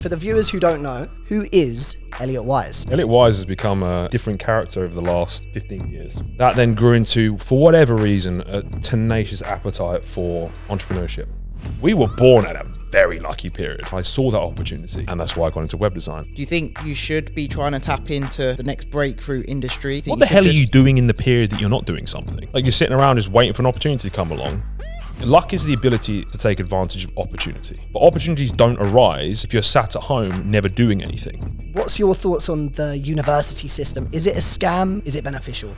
For the viewers who don't know, who is Elliot Wise? Elliot Wise has become a different character over the last 15 years. That then grew into, for whatever reason, a tenacious appetite for entrepreneurship. We were born at a very lucky period. I saw that opportunity, and that's why I got into web design. Do you think you should be trying to tap into the next breakthrough industry? What the hell are you doing in the period that you're not doing something? Like, you're sitting around just waiting for an opportunity to come along. Luck is the ability to take advantage of opportunity. But opportunities don't arise if you're sat at home never doing anything. What's your thoughts on the university system? Is it a scam? Is it beneficial?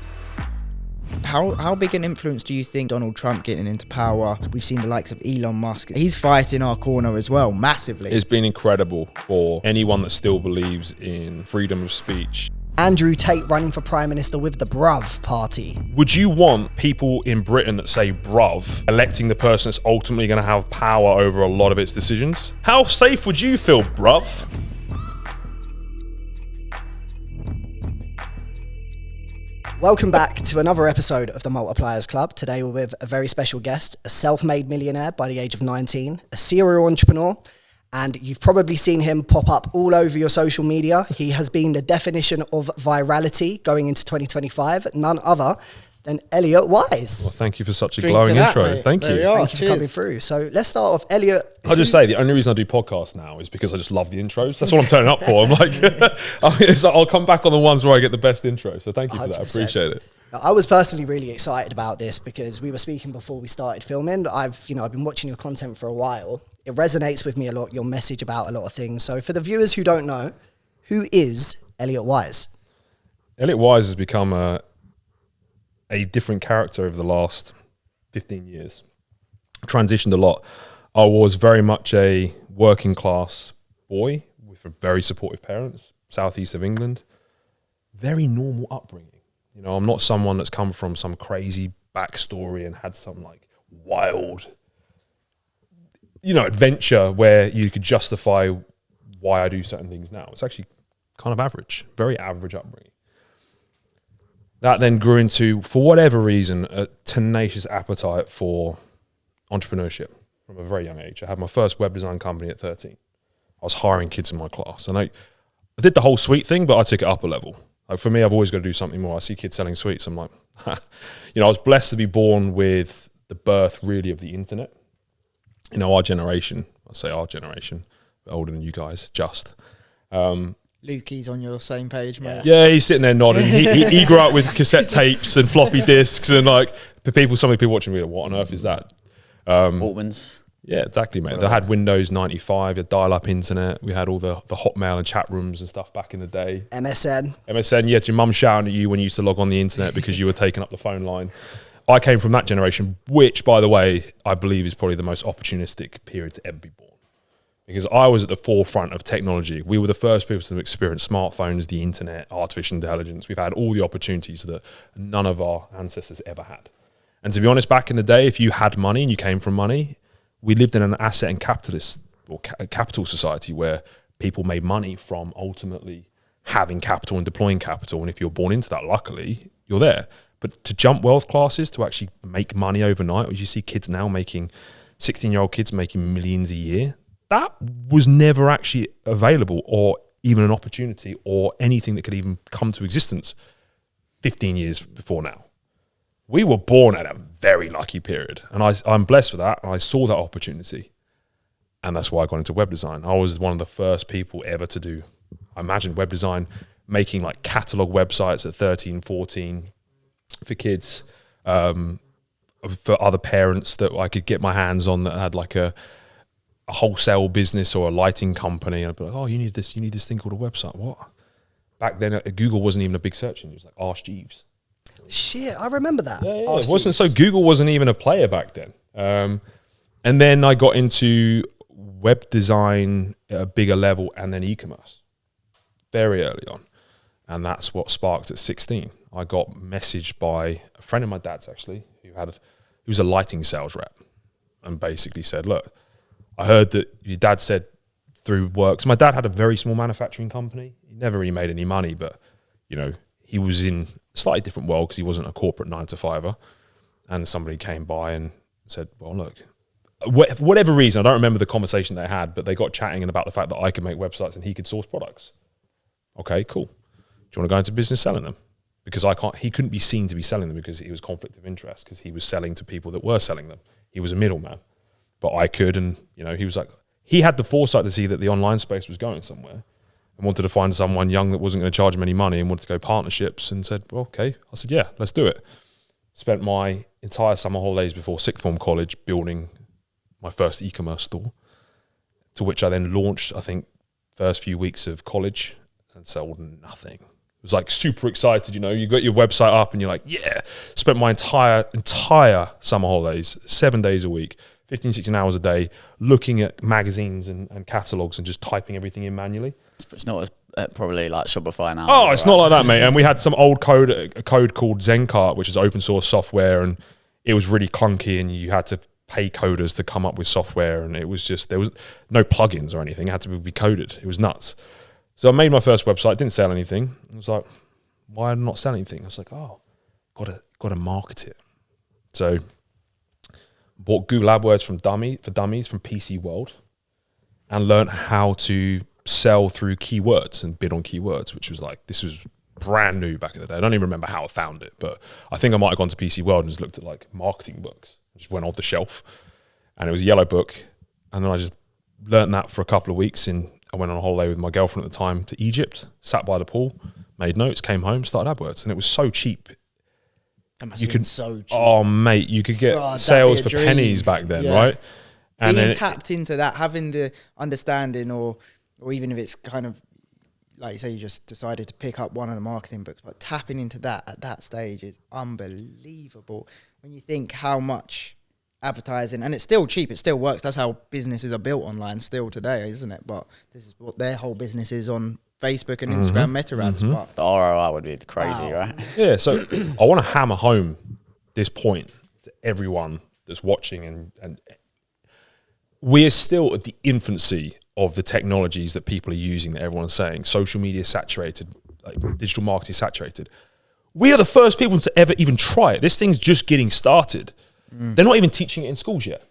How big an influence do you think Donald Trump getting into power? We've seen the likes of Elon Musk. He's fighting our corner as well, massively. It's been incredible for anyone that still believes in freedom of speech. Andrew Tate running for Prime Minister with the Bruv Party. Would you want people in Britain that say bruv electing the person that's ultimately going to have power over a lot of its decisions? How safe would you feel, bruv? Welcome back to another episode of the Multipliers Club. Today we're with a very special guest, a self-made millionaire by the age of 19, a serial entrepreneur, and you've probably seen him pop up all over your social media. He has been the definition of virality going into 2025, none other than Elliot Wise. Well, thank you for such a glowing intro. Mate. Thank you. Thank you for coming through. So let's start off, Elliot. I'll just say the only reason I do podcasts now is because I just love the intros. That's what I'm turning up for. I'm like, I'll come back on the ones where I get the best intro. So thank you for that. I appreciate it. I was personally really excited about this because we were speaking before we started filming. I've been watching your content for a while. It resonates with me a lot, your message about a lot of things. So for the viewers who don't know, who is Elliot Wise? Elliot Wise has become a different character over the last 15 years. Transitioned a lot. I was very much a working class boy with very supportive parents, southeast of England. Very normal upbringing. You know, I'm not someone that's come from some crazy backstory and had some like wild, adventure where you could justify why I do certain things now. It's actually kind of average, very average upbringing. That then grew into, for whatever reason, a tenacious appetite for entrepreneurship from a very young age. I had my first web design company at 13. I was hiring kids in my class. And I did the whole sweet thing, but I took it up a level. Like, for me, I've always got to do something more. I see kids selling sweets. I'm like, I was blessed to be born with the birth, really, of the internet. Our generation, I say our generation, older than you guys, just. Lukey's on your same page, mate. Yeah, he's sitting there nodding. He grew up with cassette tapes and floppy disks, and like some people watching me, what on earth is that? Walkmans. Yeah, exactly, mate. They had Windows 95, a dial-up internet. We had all the Hotmail and chat rooms and stuff back in the day. MSN. You had your mum shouting at you when you used to log on the internet because you were taking up the phone line. I came from that generation, which, by the way, I believe is probably the most opportunistic period to ever be born. Because I was at the forefront of technology. We were the first people to experience smartphones, the internet, artificial intelligence. We've had all the opportunities that none of our ancestors ever had. And to be honest, back in the day, if you had money and you came from money, we lived in an asset and capitalist or capital society where people made money from ultimately having capital and deploying capital. And if you're born into that, luckily, you're there. But to jump wealth classes, to actually make money overnight, as you see kids now making, 16-year-old kids making millions a year, that was never actually available or even an opportunity or anything that could even come to existence 15 years before now. We were born at a very lucky period, and I'm blessed with that, and I saw that opportunity, and that's why I got into web design. I was one of the first people ever to do, I imagine, web design, making like catalog websites at 13, 14 for kids, for other parents that I could get my hands on that had like a wholesale business or a lighting company, and I'd be like, oh, you need this thing called a website. What? Back then, Google wasn't even a big search engine. It was like Ask Jeeves. Shit, I remember that. Yeah, it wasn't. So Google wasn't even a player back then. And then I got into web design at a bigger level, and then e-commerce very early on. And that's what sparked at 16. I got messaged by a friend of my dad's, actually, who was a lighting sales rep, and basically said, look, I heard that your dad said through work. So my dad had a very small manufacturing company. He never really made any money, but he was in a slightly different world because he wasn't a corporate 9-to-5er. And somebody came by and said, well, look, for whatever reason, I don't remember the conversation they had, but they got chatting about the fact that I could make websites and he could source products. Okay, cool. Do you want to go into business selling them? Because he couldn't be seen to be selling them because it was conflict of interest, because he was selling to people that were selling them. He was a middleman, but I could. And, he was like, he had the foresight to see that the online space was going somewhere and wanted to find someone young that wasn't going to charge him any money and wanted to go partnerships, and said, well, okay. I said, yeah, let's do it. Spent my entire summer holidays before sixth form college building my first e-commerce store, to which I then launched, I think, first few weeks of college, and sold nothing. It was like super excited, you got your website up and you're like, yeah. Spent my entire summer holidays, 7 days a week, 15, 16 hours a day, looking at magazines and catalogs and just typing everything in manually. It's not as probably like Shopify now. Oh, it's not like that, mate. And we had some old code, a code called Zencart, which is open source software, and it was really clunky, and you had to pay coders to come up with software, and it was just, there was no plugins or anything. It had to be coded. It was nuts. So I made my first website, didn't sell anything. I was like, why did I not sell anything? I was like, got to market it. So bought Google AdWords for dummies from PC World, and learned how to sell through keywords and bid on keywords, which was like, this was brand new back in the day. I don't even remember how I found it, but I think I might have gone to PC World and just looked at like marketing books. Just went off the shelf, and it was a yellow book. And then I just learned that for a couple of weeks. And I went on a holiday with my girlfriend at the time to Egypt, sat by the pool, made notes, came home, started AdWords. And it was so cheap. That must have been so cheap. Oh, mate, you could get sales for pennies back then, right? And being tapped into that, having the understanding, or even if it's kind of, like you say, you just decided to pick up one of the marketing books, but tapping into that at that stage is unbelievable. When you think how much advertising, and it's still cheap, it still works. That's how businesses are built online still today, isn't it? But this is what their whole business is on Facebook and Instagram meta ads. But the ROI would be crazy, right? Yeah, so I want to hammer home this point to everyone that's watching, and we're still at the infancy of the technologies that people are using, that everyone's saying. Social media is saturated, like digital marketing is saturated. We are the first people to ever even try it. This thing's just getting started. They're not even teaching it in schools yet.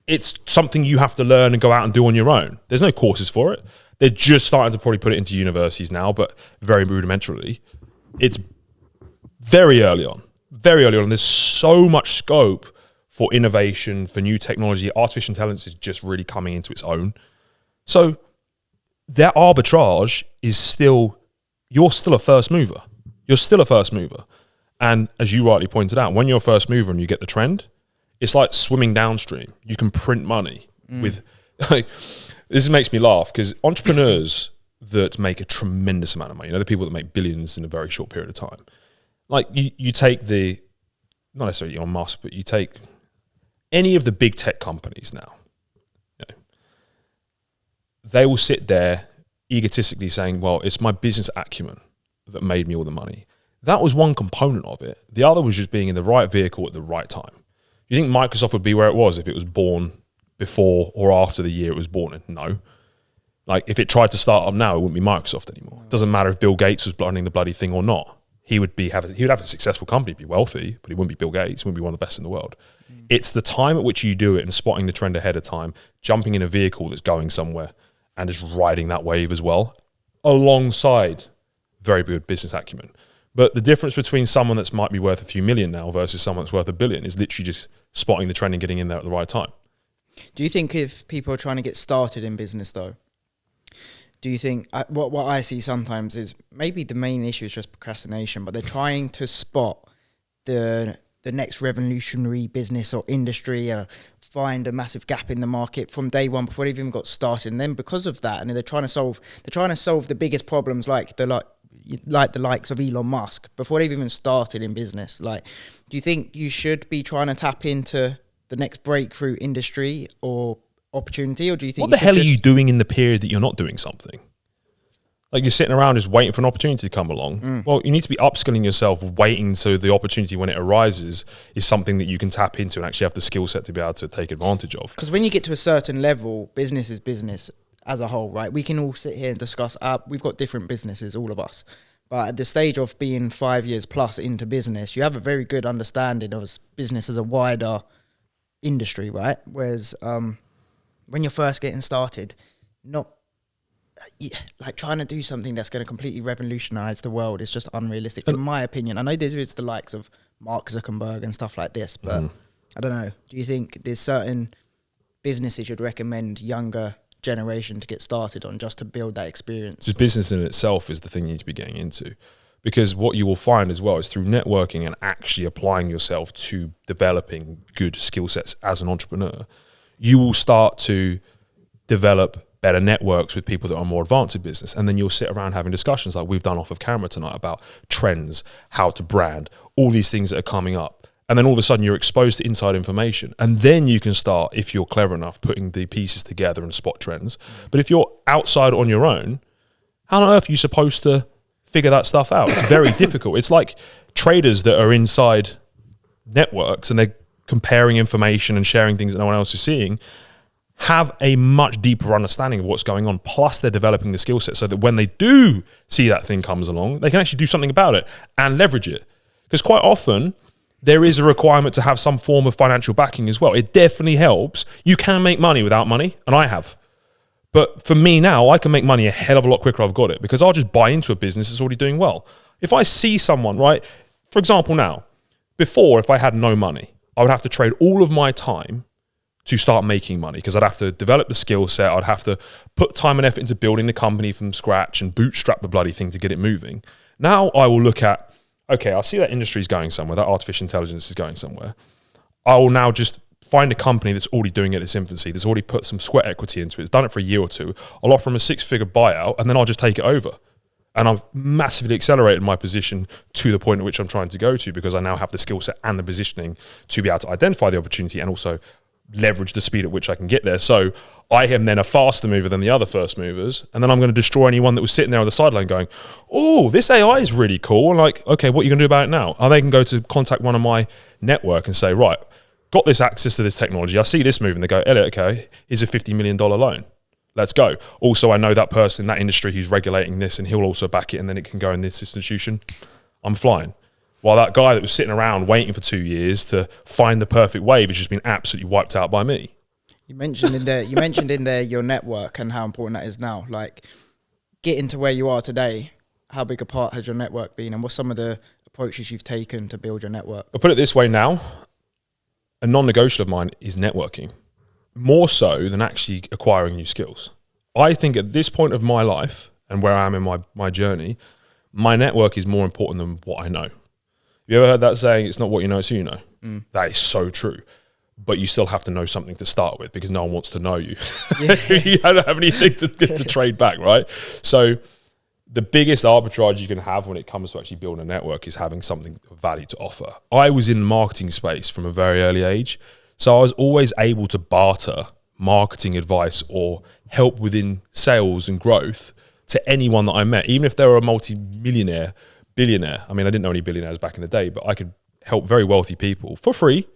It's something you have to learn and go out and do on your own. There's no courses for it. They're just starting to probably put it into universities now, but very rudimentarily. It's very early on. Very early on. There's so much scope for innovation, for new technology. Artificial intelligence is just really coming into its own. So that arbitrage is still, you're still a first mover. You're still a first mover. And as you rightly pointed out, when you're a first mover and you get the trend, it's like swimming downstream. You can print money with, like, this makes me laugh, because entrepreneurs that make a tremendous amount of money, the people that make billions in a very short period of time, like you take not necessarily Elon Musk, but you take any of the big tech companies now, they will sit there egotistically saying, well, it's my business acumen that made me all the money. That was one component of it. The other was just being in the right vehicle at the right time. You think Microsoft would be where it was if it was born before or after the year it was born in? No. Like, if it tried to start up now, it wouldn't be Microsoft anymore. It doesn't matter if Bill Gates was running the bloody thing or not. He would have a successful company, be wealthy, but he wouldn't be Bill Gates. He wouldn't be one of the best in the world. It's the time at which you do it and spotting the trend ahead of time, jumping in a vehicle that's going somewhere and just riding that wave as well, alongside very good business acumen. But the difference between someone that's might be worth a few million now versus someone that's worth $1 billion is literally just spotting the trend and getting in there at the right time. Do you think if people are trying to get started in business, though, do you think, what I see sometimes is maybe the main issue is just procrastination, but they're trying to spot the next revolutionary business or industry, find a massive gap in the market from day one before they've even got started. And then because of that, and they're trying to solve the biggest problems like the likes of Elon Musk before they've even started in business. Like, do you think you should be trying to tap into the next breakthrough industry or opportunity, or do you think what the hell are you doing in the period that you're not doing something? Like, you're sitting around just waiting for an opportunity to come along. Well, you need to be upskilling yourself, waiting so the opportunity when it arises is something that you can tap into and actually have the skill set to be able to take advantage of. Because when you get to a certain level, business is business as a whole, right? We can all sit here and discuss, we've got different businesses, all of us. But at the stage of being 5 years plus into business, you have a very good understanding of business as a wider industry, right? Whereas when you're first getting started, not like trying to do something that's going to completely revolutionize the world is just unrealistic, in my opinion. I know there's the likes of Mark Zuckerberg and stuff like this, but I don't know. Do you think there's certain businesses you'd recommend younger generation to get started on just to build that experience? Just business in itself is the thing you need to be getting into, because what you will find as well is through networking and actually applying yourself to developing good skill sets as an entrepreneur, you will start to develop better networks with people that are more advanced in business. And then you'll sit around having discussions like we've done off of camera tonight about trends, how to brand, all these things that are coming up. And then all of a sudden you're exposed to inside information. And then you can start, if you're clever enough, putting the pieces together and spot trends. But if you're outside on your own, how on earth are you supposed to figure that stuff out? It's very difficult. It's like traders that are inside networks and they're comparing information and sharing things that no one else is seeing, have a much deeper understanding of what's going on. Plus they're developing the skill set so that when they do see that thing comes along, they can actually do something about it and leverage it. Because quite often there is a requirement to have some form of financial backing as well. It definitely helps. You can make money without money, and I have. But for me now, I can make money a hell of a lot quicker I've got it, because I'll just buy into a business that's already doing well. If I see someone, right, for example now, before if I had no money, I would have to trade all of my time to start making money, because I'd have to develop the skill set. I'd have to put time and effort into building the company from scratch and bootstrap the bloody thing to get it moving. Now I will look at, okay, I see that industry is going somewhere, that artificial intelligence is going somewhere. I will now just find a company that's already doing it in its infancy, that's already put some sweat equity into it, it's done it for a year or two. I'll offer them a 6-figure buyout, and then I'll just take it over. And I've massively accelerated my position to the point at which I'm trying to go to, because I now have the skill set and the positioning to be able to identify the opportunity and also leverage the speed at which I can get there. So I am then a faster mover than the other first movers, and then I'm going to destroy anyone that was sitting there on the sideline going, oh, this AI is really cool. And like, okay, what are you going to do about it now? And they can go to contact one of my network and say, right, got this access to this technology. I see this move, and they go, Elliot, okay, here's a $50 million loan. Let's go. Also, I know that person in that industry who's regulating this, and he'll also back it, and then it can go in this institution. I'm flying. While that guy that was sitting around waiting for 2 years to find the perfect wave has just been absolutely wiped out by me. You mentioned in there your network and how important that is now. Like, getting to where you are today, how big a part has your network been, and what's some of the approaches you've taken to build your network? I'll put it this way now. A non-negotiable of mine is networking, more so than actually acquiring new skills. I think at this point of my life and where I am in my journey, my network is more important than what I know. You ever heard that saying, it's not what you know, it's who you know? That is so true. But you still have to know something to start with, because no one wants to know you. Yeah. You don't have anything to trade back, right? So the biggest arbitrage you can have when it comes to actually building a network is having something of value to offer. I was in the marketing space from a very early age, so I was always able to barter marketing advice or help within sales and growth to anyone that I met, even if they were a multi-millionaire, billionaire. I mean, I didn't know any billionaires back in the day, but I could help very wealthy people for free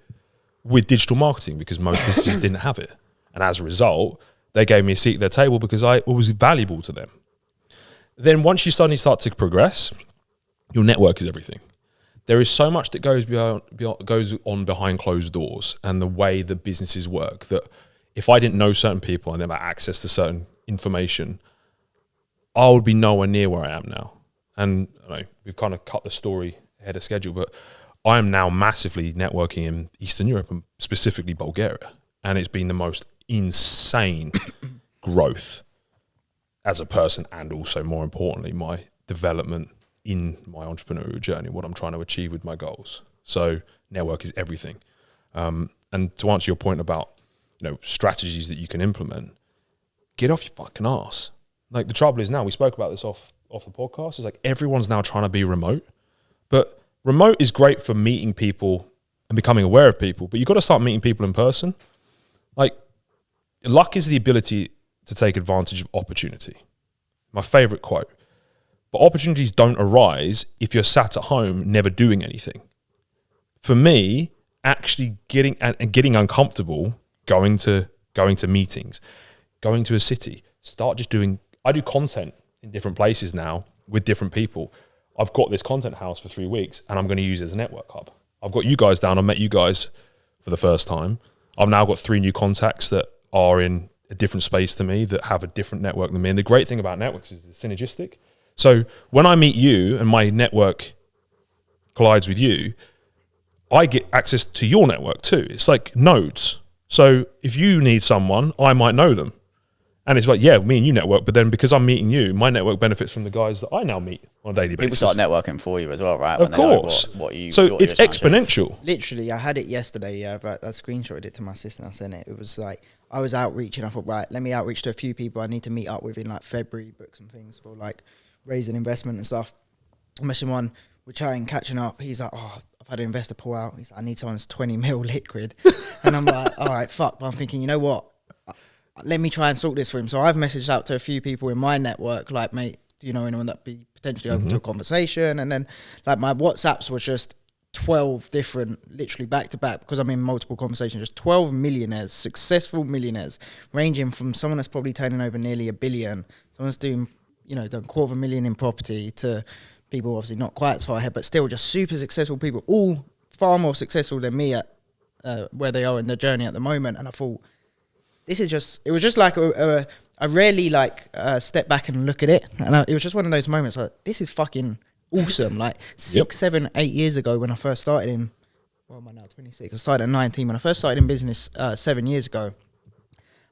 with digital marketing, because most businesses didn't have it. And as a result, they gave me a seat at their table because I was valuable to them. Then once you suddenly start to progress, your network is everything. There is so much that goes on behind closed doors and the way that businesses work, that if I didn't know certain people and never access to certain information, I would be nowhere near where I am now. And we've kind of cut the story ahead of schedule, but I am now massively networking in Eastern Europe and specifically Bulgaria. And it's been the most insane growth as a person, and also more importantly, my development in my entrepreneurial journey, what I'm trying to achieve with my goals. So network is everything. And to answer your point about, strategies that you can implement, get off your fucking ass. Like, the trouble is now, we spoke about this off the podcast, it's like everyone's now trying to be remote, but remote is great for meeting people and becoming aware of people, but you've got to start meeting people in person. Like, luck is the ability to take advantage of opportunity. My favorite quote. But opportunities don't arise if you're sat at home never doing anything. For me, actually getting uncomfortable, going to meetings, going to a city, I do content in different places now with different people. I've got this content house for 3 weeks, and I'm going to use it as a network hub. I've got you guys down. I met you guys for the first time. I've now got 3 new contacts that are in a different space to me, that have a different network than me. And the great thing about networks is it's synergistic. So when I meet you and my network collides with you, I get access to your network too. It's like nodes. So if you need someone, I might know them. And it's like, yeah, me and you network, but then because I'm meeting you, my network benefits from the guys that I now meet on a daily basis. People start networking for you as well, right? Of course. So it's exponential. Literally, I had it yesterday. I screenshotted it to my sister and I sent it. It was like, I was outreaching. I thought, right, let me outreach to a few people I need to meet up with in like February, book some things for like raising investment and stuff. I'm messaging one, we're chatting, catching up. He's like, oh, I've had an investor pull out. He's like, I need someone's 20 mil liquid. And I'm like, all right, fuck. But I'm thinking, you know what? Let me try and sort this for him. So I've messaged out to a few people in my network, like, mate, do you know anyone that'd be potentially open to a conversation? And then like my WhatsApps was just 12 different, literally back to back, because I'm in multiple conversations, just 12 millionaires, successful millionaires, ranging from someone that's probably turning over nearly $1 billion, someone's doing, you know, done $250,000 in property, to people obviously not quite as far ahead, but still just super successful people, all far more successful than me at where they are in their journey at the moment. And I thought, this is just, it was just like I rarely like step back and look at it. And it was just one of those moments like, this is fucking awesome. Like 6, 7, 8 years ago when I first started in, well, am I now 26? I started at 19. When I first started in business 7 years ago,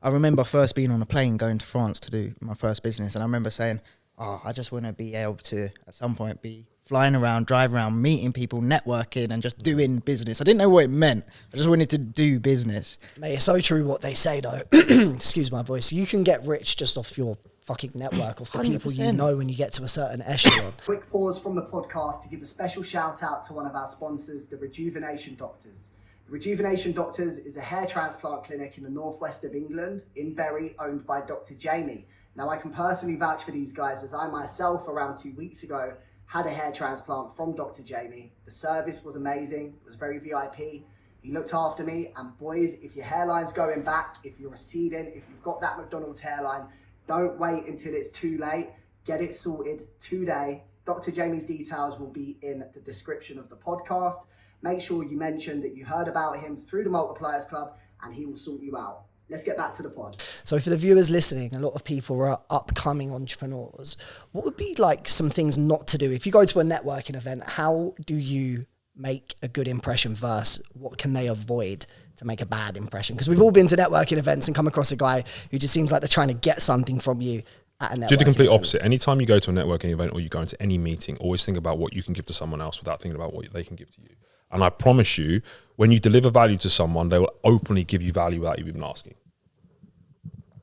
I remember first being on a plane going to France to do my first business. And I remember saying, oh, I just want to be able to, at some point, be flying around, driving around, meeting people, networking, and just doing business. I didn't know what it meant. I just wanted to do business. Mate, it's so true what they say, though. Excuse my voice. You can get rich just off your fucking network, off the 100%. People you know when you get to a certain echelon. Quick pause from the podcast to give a special shout out to one of our sponsors, the Rejuvenation Doctors. The Rejuvenation Doctors is a hair transplant clinic in the northwest of England, in Bury, owned by Dr. Jamie. Now, I can personally vouch for these guys, as I myself, around 2 weeks ago, had a hair transplant from Dr. Jamie. The service was amazing. It was very VIP. He looked after me. And boys, if your hairline's going back, if you're receding, if you've got that McDonald's hairline, don't wait until it's too late. Get it sorted today. Dr. Jamie's details will be in the description of the podcast. Make sure you mention that you heard about him through the Multipliers Club, and he will sort you out. Let's get back to the pod. So for the viewers listening, a lot of people are upcoming entrepreneurs. What would be like some things not to do? If you go to a networking event, how do you make a good impression versus what can they avoid to make a bad impression? Because we've all been to networking events and come across a guy who just seems like they're trying to get something from you at a networking Do the complete event. opposite. Anytime you go to a networking event or you go into any meeting, always think about what you can give to someone else without thinking about what they can give to you. And I promise you, when you deliver value to someone, they will openly give you value without you even asking.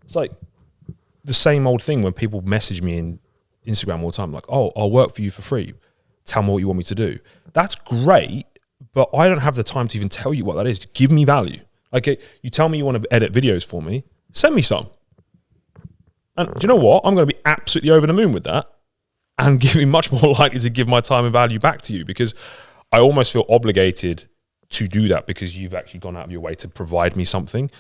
It's like the same old thing when people message me in Instagram all the time, like, oh, I'll work for you for free. Tell me what you want me to do. That's great, but I don't have the time to even tell you what that is. Give me value. Like, you tell me you want to edit videos for me, send me some. And do you know what? I'm going to be absolutely over the moon with that and be much more likely to give my time and value back to you, because I almost feel obligated to do that because you've actually gone out of your way to provide me something.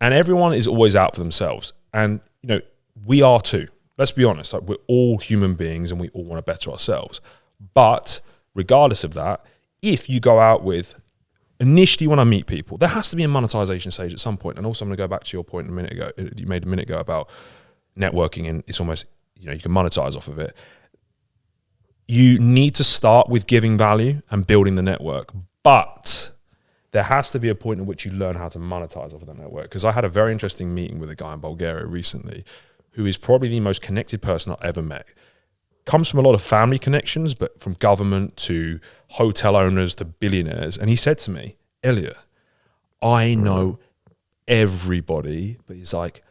And everyone is always out for themselves. And, you know, we are too. Let's be honest. Like, we're all human beings and we all want to better ourselves. But regardless of that, if you go out with, initially when I meet people, there has to be a monetization stage at some point. And also I'm going to go back to your point you made a minute ago about networking, and it's almost, you know, you can monetize off of it. You need to start with giving value and building the network. But there has to be a point in which you learn how to monetize off of that network. Because I had a very interesting meeting with a guy in Bulgaria recently who is probably the most connected person I've ever met. Comes from a lot of family connections, but from government to hotel owners to billionaires. And he said to me, Elliot, I know everybody, but he's like,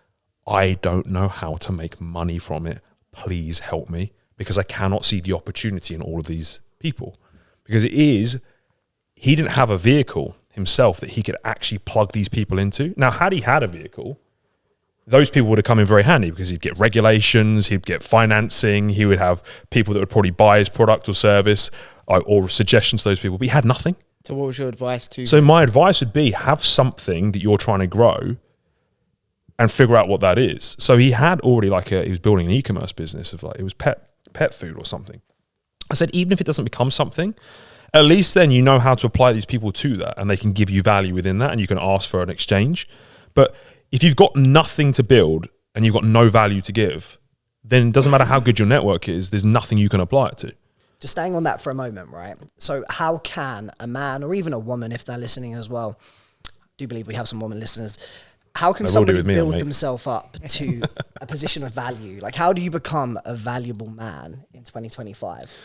I don't know how to make money from it. Please help me, because I cannot see the opportunity in all of these people. Because he didn't have a vehicle himself that he could actually plug these people into. Now, had he had a vehicle, those people would have come in very handy, because he'd get regulations, he'd get financing, he would have people that would probably buy his product or service or suggestions to those people, but he had nothing. So what was your advice to... So my advice would be, have something that you're trying to grow and figure out what that is. So he had already he was building an e-commerce business of it was pet food or something. I said, even if it doesn't become something, At least then you know how to apply these people to that, and they can give you value within that, and you can ask for an exchange. But if you've got nothing to build and you've got no value to give, then it doesn't matter how good your network is, there's nothing you can apply it to. Just staying on that for a moment, right? So how can a man, or even a woman, if they're listening as well, I do believe we have some women listeners, how can somebody build themselves up to a position of value? Like, how do you become a valuable man in 2025?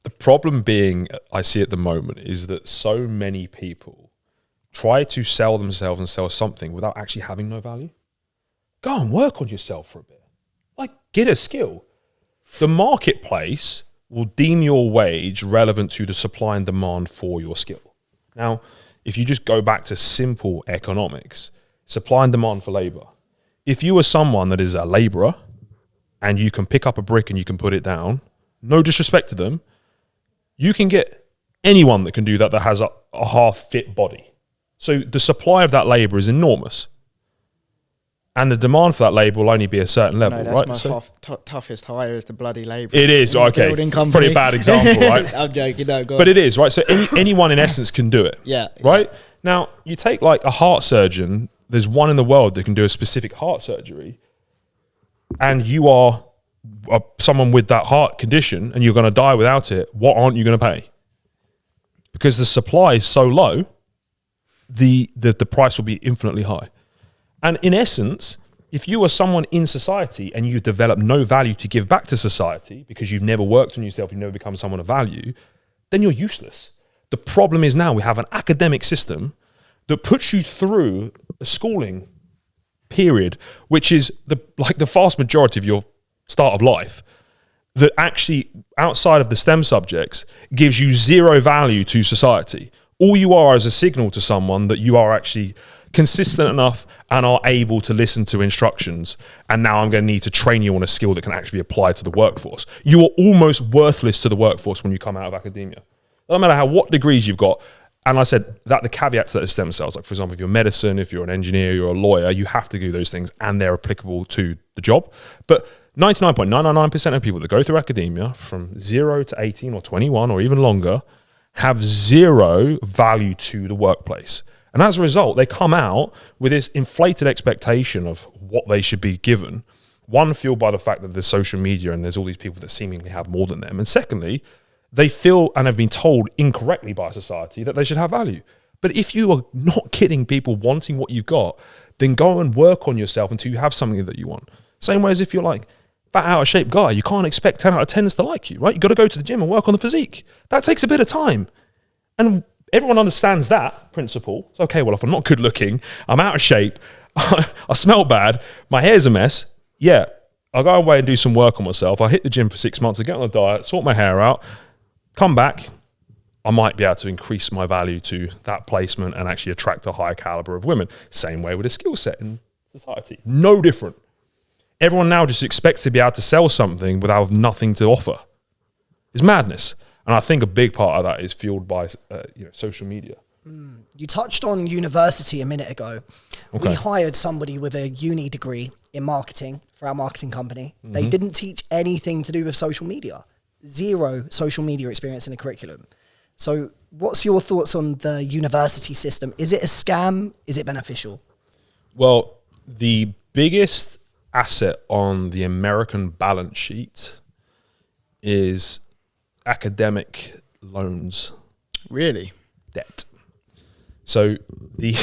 The problem being, I see at the moment, is that so many people try to sell themselves and sell something without actually having no value. Go and work on yourself for a bit. Like, get a skill. The marketplace will deem your wage relevant to the supply and demand for your skill. Now, if you just go back to simple economics, supply and demand for labor. If you are someone that is a laborer and you can pick up a brick and you can put it down, no disrespect to them, you can get anyone that can do that has a half-fit body. So the supply of that labor is enormous. And the demand for that labour will only be a certain level, right? That's my toughest hire is the bloody labour. It is, okay. Pretty bad example, right? I'm joking, no, go on. But it is, right? So anyone in essence can do it. Yeah. Right? Now, you take like a heart surgeon, there's one in the world that can do a specific heart surgery, and you are someone with that heart condition and you're going to die without it, what aren't you going to pay? Because the supply is so low, the price will be infinitely high. And in essence, if you are someone in society and you develop no value to give back to society because you've never worked on yourself, you've never become someone of value, then you're useless. The problem is now we have an academic system that puts you through a schooling period, which is the vast majority of your start of life, that actually, outside of the STEM subjects, gives you zero value to society. All you are is a signal to someone that you are actually consistent enough and are able to listen to instructions, and now I'm going to need to train you on a skill that can actually be applied to the workforce. You are almost worthless to the workforce when you come out of academia. No matter what degrees you've got. And I said that the caveat to that is stem cells. Like, for example, if you're medicine, if you're an engineer, you're a lawyer, you have to do those things and they're applicable to the job. But 99.999% of people that go through academia from 0 to 18 or 21 or even longer have zero value to the workplace. And as a result, they come out with this inflated expectation of what they should be given. One, fueled by the fact that there's social media and there's all these people that seemingly have more than them. And secondly, they feel and have been told incorrectly by society that they should have value. But if you are not getting people wanting what you've got, then go and work on yourself until you have something that you want. Same way as if you're like fat, out of shape guy, you can't expect 10 out of 10s to like you, right? You got to go to the gym and work on the physique. That takes a bit of time. And everyone understands that principle. It's okay, well, if I'm not good looking, I'm out of shape, I smell bad, my hair's a mess, yeah, I'll go away and do some work on myself. I'll hit the gym for 6 months, I'll get on a diet, sort my hair out, come back, I might be able to increase my value to that placement and actually attract a higher caliber of women. Same way with a skill set in society. No different. Everyone now just expects to be able to sell something without nothing to offer. It's madness. And I think a big part of that is fueled by social media. You touched on university a minute ago. Okay. We hired somebody with a uni degree in marketing for our marketing company. Mm-hmm. They didn't teach anything to do with social media. Zero social media experience in the curriculum. So what's your thoughts on the university system? Is it a scam? Is it beneficial? Well, the biggest asset on the American balance sheet is academic loans. Really? Debt. So the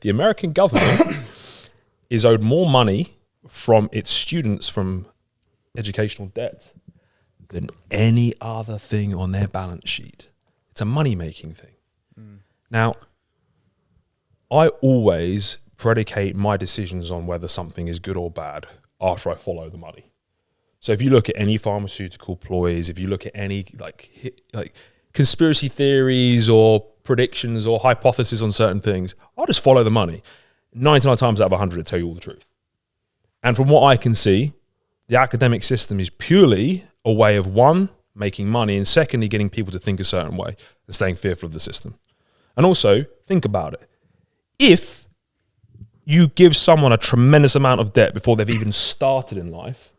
American government is owed more money from its students from educational debt than any other thing on their balance sheet. It's a money-making thing. Now, I always predicate my decisions on whether something is good or bad after I follow the money. So if you look at any pharmaceutical ploys, if you look at any like conspiracy theories or predictions or hypotheses on certain things, I'll just follow the money. 99 times out of 100, it'll tell you all the truth. And from what I can see, the academic system is purely a way of, one, making money, and secondly, getting people to think a certain way and staying fearful of the system. And also, think about it. If you give someone a tremendous amount of debt before they've even started in life,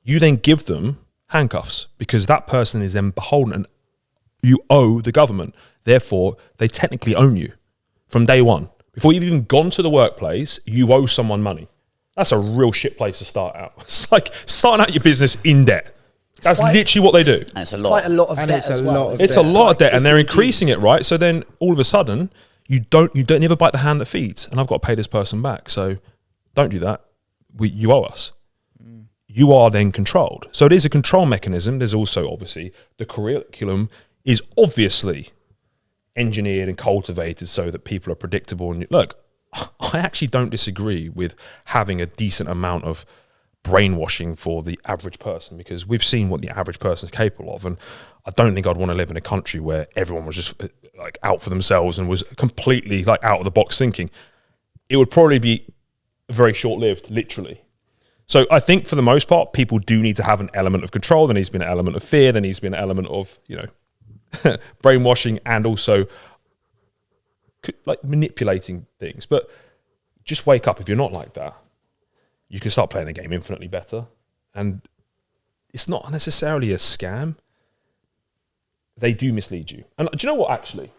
you then give them handcuffs because that person is then beholden and you owe the government. Therefore, they technically own you from day one. Before you've even gone to the workplace, you owe someone money. That's a real shit place to start out. It's like starting out your business in debt. That's literally what they do. And it's quite a lot of And debt it's as a well. lot of It's debt. a lot like of debt, and they're 50 increasing Gs. it, right? So then all of a sudden, you don't ever bite the hand that feeds, and I've got to pay this person back. So don't do that. You owe us. You are then controlled. So it is a control mechanism. There's also obviously the curriculum is obviously engineered and cultivated so that people are predictable. And look, I actually don't disagree with having a decent amount of brainwashing for the average person, because we've seen what the average person is capable of, and I don't think I'd want to live in a country where everyone was just like out for themselves and was completely like out of the box thinking. It would probably be very short-lived, literally. So I think for the most part, people do need to have an element of control. There needs to be an element of fear. There needs to be an element of, brainwashing, and also like manipulating things. But just wake up. If you're not like that, you can start playing the game infinitely better. And it's not necessarily a scam. They do mislead you. And do you know what, actually?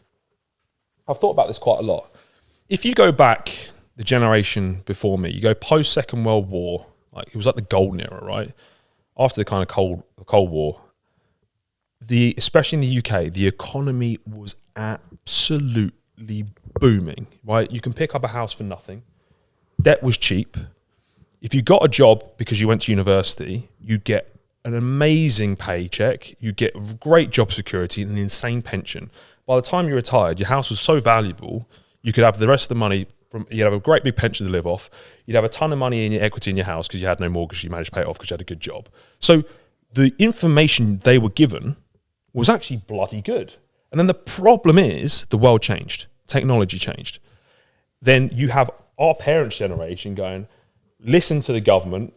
I've thought about this quite a lot. If you go back the generation before me, you go post-Second World War, like it was like the golden era, right? After the kind of Cold War, especially in the UK, the economy was absolutely booming, right? You can pick up a house for nothing. Debt was cheap. If you got a job because you went to university, you get an amazing paycheck, you get great job security and an insane pension. By the time you retired, your house was so valuable, you could have the rest of the money you'd have a great big pension to live off, you'd have a ton of money in your equity in your house because you had no mortgage, you managed to pay it off because you had a good job. So the information they were given was actually bloody good. And then the problem is the world changed, technology changed. Then you have our parents' generation going, listen to the government,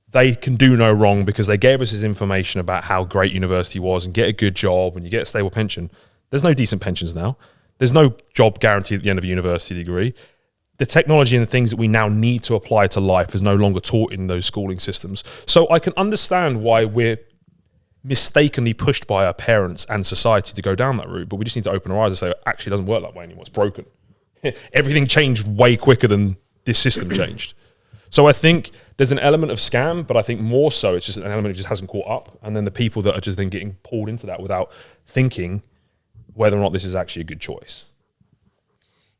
they can do no wrong because they gave us this information about how great university was and get a good job and you get a stable pension. There's no decent pensions now. There's no job guarantee at the end of a university degree. The technology and the things that we now need to apply to life is no longer taught in those schooling systems. So I can understand why we're mistakenly pushed by our parents and society to go down that route, but we just need to open our eyes and say, actually, it doesn't work that way anymore. It's broken. Everything changed way quicker than this system changed. So I think there's an element of scam, but I think more so it's just an element that just hasn't caught up. And then the people that are just then getting pulled into that without thinking whether or not this is actually a good choice.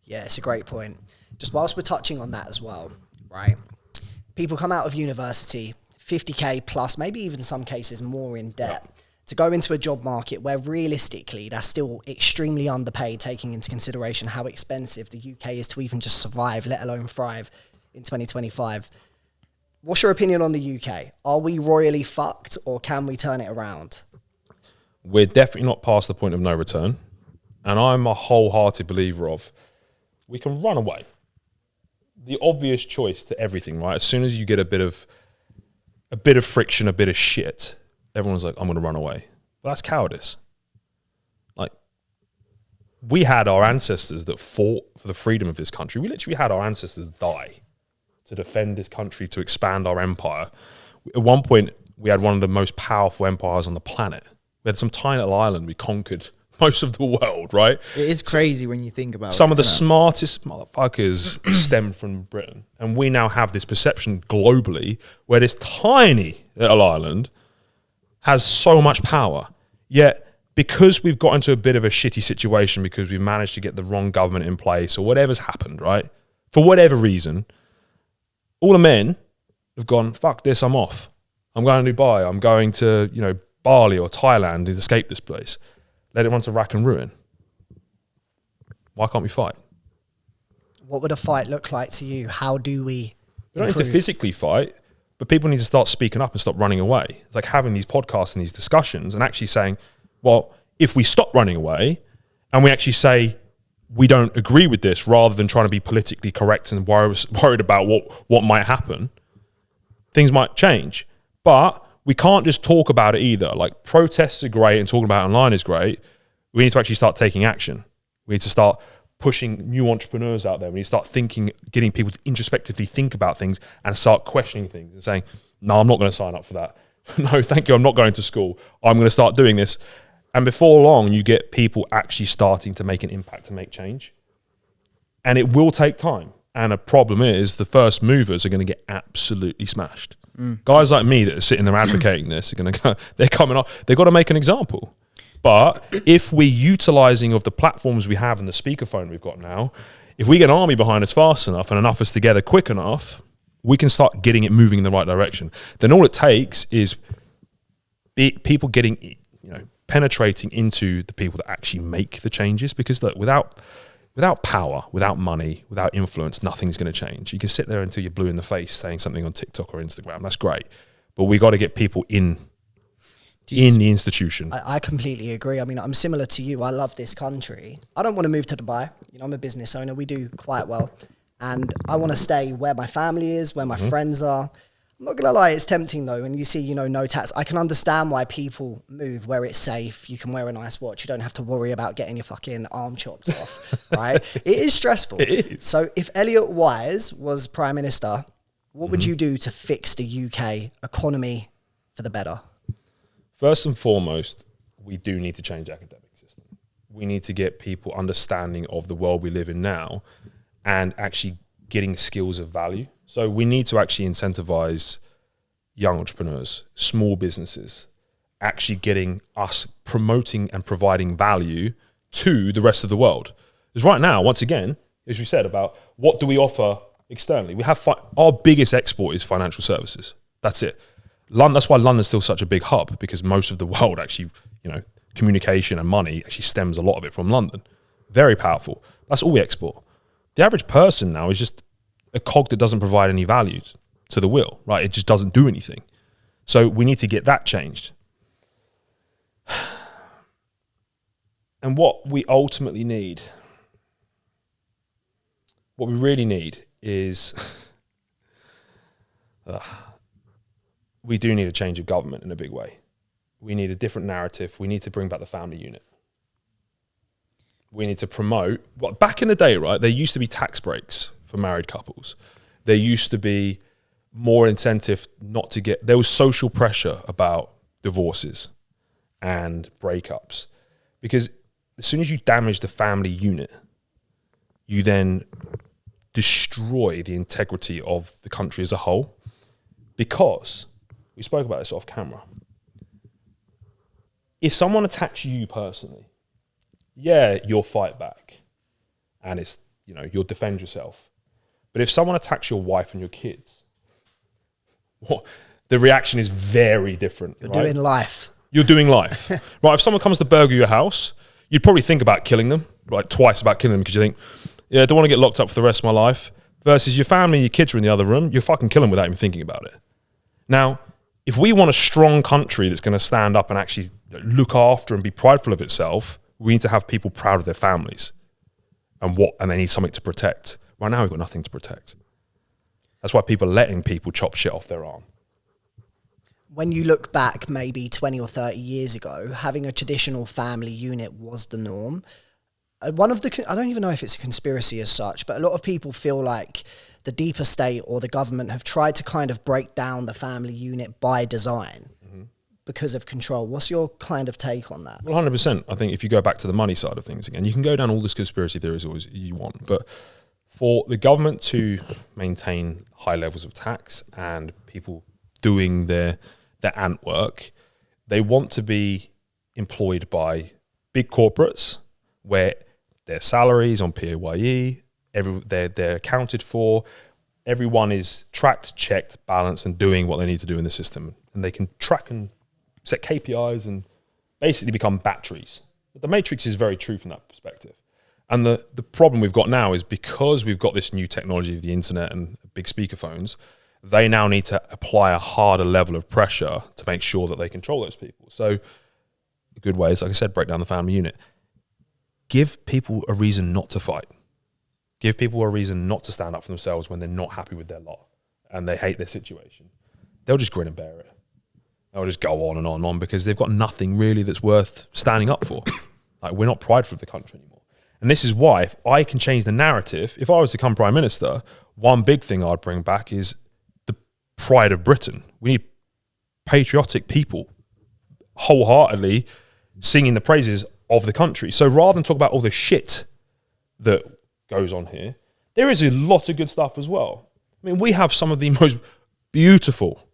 Yeah, it's a great point. Just whilst we're touching on that as well, right? People come out of university, 50K plus, maybe even some cases more in debt, to go into a job market where realistically they're still extremely underpaid, taking into consideration how expensive the UK is to even just survive, let alone thrive in 2025. What's your opinion on the UK? Are we royally fucked or can we turn it around? We're definitely not past the point of no return. And I'm a wholehearted believer of we can run away. The obvious choice to everything, right? As soon as you get a bit of friction, a bit of shit, everyone's like, I'm going to run away. But that's cowardice. Like, we had our ancestors that fought for the freedom of this country. We literally had our ancestors die to defend this country, to expand our empire. At one point, we had one of the most powerful empires on the planet. We had some tiny little island. We conquered most of the world, right? It is crazy when you think about it. Some of the smartest motherfuckers stem from Britain. And we now have this perception globally where this tiny little island has so much power. Yet, because we've got into a bit of a shitty situation because we've managed to get the wrong government in place or whatever's happened, right? For whatever reason, all the men have gone, fuck this, I'm off. I'm going to Dubai. I'm going to, Bali or Thailand to escape this place. Let it run to rack and ruin. Why can't we fight? What would a fight look like to you? How do we don't need to physically fight, but people need to start speaking up and stop running away. It's like having these podcasts and these discussions and actually saying, well, if we stop running away and we actually say we don't agree with this rather than trying to be politically correct and worried about what might happen, things might change. But we can't just talk about it either. Like, protests are great and talking about it online is great. We need to actually start taking action. We need to start pushing new entrepreneurs out there. We need to start thinking, getting people to introspectively think about things and start questioning things and saying, no, I'm not going to sign up for that. No, thank you, I'm not going to school. I'm going to start doing this. And before long, you get people actually starting to make an impact, to make change. And it will take time. And a problem is the first movers are going to get absolutely smashed. Guys like me that are sitting there advocating this are going to go, they're coming up, they've got to make an example. But if we're utilizing of the platforms we have and the speakerphone we've got now, if we get an army behind us fast enough and enough of us together quick enough, we can start getting it moving in the right direction. Then all it takes is people getting, penetrating into the people that actually make the changes. Because look, without power, without money, without influence, nothing's going to change. You can sit there until you're blue in the face saying something on TikTok or Instagram. That's great. But we got to get people in the institution. I completely agree. I mean, I'm similar to you. I love this country. I don't want to move to Dubai. I'm a business owner. We do quite well. And I want to stay where my family is, where my friends are. I'm not going to lie, it's tempting though. When you see, no tax, I can understand why people move where it's safe. You can wear a nice watch. You don't have to worry about getting your fucking arm chopped off, right? It is stressful. It is. So if Elliot Wise was Prime Minister, what would you do to fix the UK economy for the better? First and foremost, we do need to change the academic system. We need to get people understanding of the world we live in now and actually getting skills of value. So we need to actually incentivize young entrepreneurs, small businesses, actually getting us promoting and providing value to the rest of the world. Because right now, once again, as we said about what do we offer externally, we have our biggest export is financial services. That's it. That's why London's still such a big hub, because most of the world actually, communication and money actually stems a lot of it from London. Very powerful. That's all we export. The average person now is just a cog that doesn't provide any value to the wheel, right? It just doesn't do anything. So we need to get that changed. And what we ultimately need, what we really need is, we do need a change of government in a big way. We need a different narrative. We need to bring back the family unit. We need to promote, back in the day, right, there used to be tax breaks for married couples. There used to be more incentive there was social pressure about divorces and breakups. Because as soon as you damage the family unit, you then destroy the integrity of the country as a whole. Because, we spoke about this off camera, if someone attacks you personally, you'll fight back and it's, you'll defend yourself. But if someone attacks your wife and your kids, the reaction is very different. You're doing life. You're doing life. Right, if someone comes to burgle your house, you'd probably think about killing them, like twice about killing them, because you think, I don't want to get locked up for the rest of my life. Versus your family and your kids are in the other room, you'll fucking kill them without even thinking about it. Now, if we want a strong country that's going to stand up and actually look after and be prideful of itself, we need to have people proud of their families and they need something to protect. Right now, we've got nothing to protect. That's why people are letting people chop shit off their arm. When you look back maybe 20 or 30 years ago, having a traditional family unit was the norm. I don't even know if it's a conspiracy as such, but a lot of people feel like the deeper state or the government have tried to kind of break down the family unit by design because of control. What's your kind of take on that? Well, 100%. I think if you go back to the money side of things again, you can go down all this conspiracy theories always you want, but for the government to maintain high levels of tax and people doing their ant work, they want to be employed by big corporates where their salaries on PAYE, they're accounted for, everyone is tracked, checked, balanced, and doing what they need to do in the system. And they can track and set KPIs and basically become batteries. But the matrix is very true from that perspective. And the problem we've got now is because we've got this new technology of the internet and big speakerphones, they now need to apply a harder level of pressure to make sure that they control those people. So the good way is, like I said, break down the family unit. Give people a reason not to fight. Give people a reason not to stand up for themselves when they're not happy with their lot and they hate their situation. They'll just grin and bear it. They'll just go on and on and on because they've got nothing really that's worth standing up for. Like, we're not prideful of the country anymore. And this is why, if I can change the narrative, if I was to become Prime Minister, one big thing I'd bring back is the pride of Britain. We need patriotic people wholeheartedly singing the praises of the country. So rather than talk about all the shit that goes on here, there is a lot of good stuff as well. I mean, we have some of the most beautiful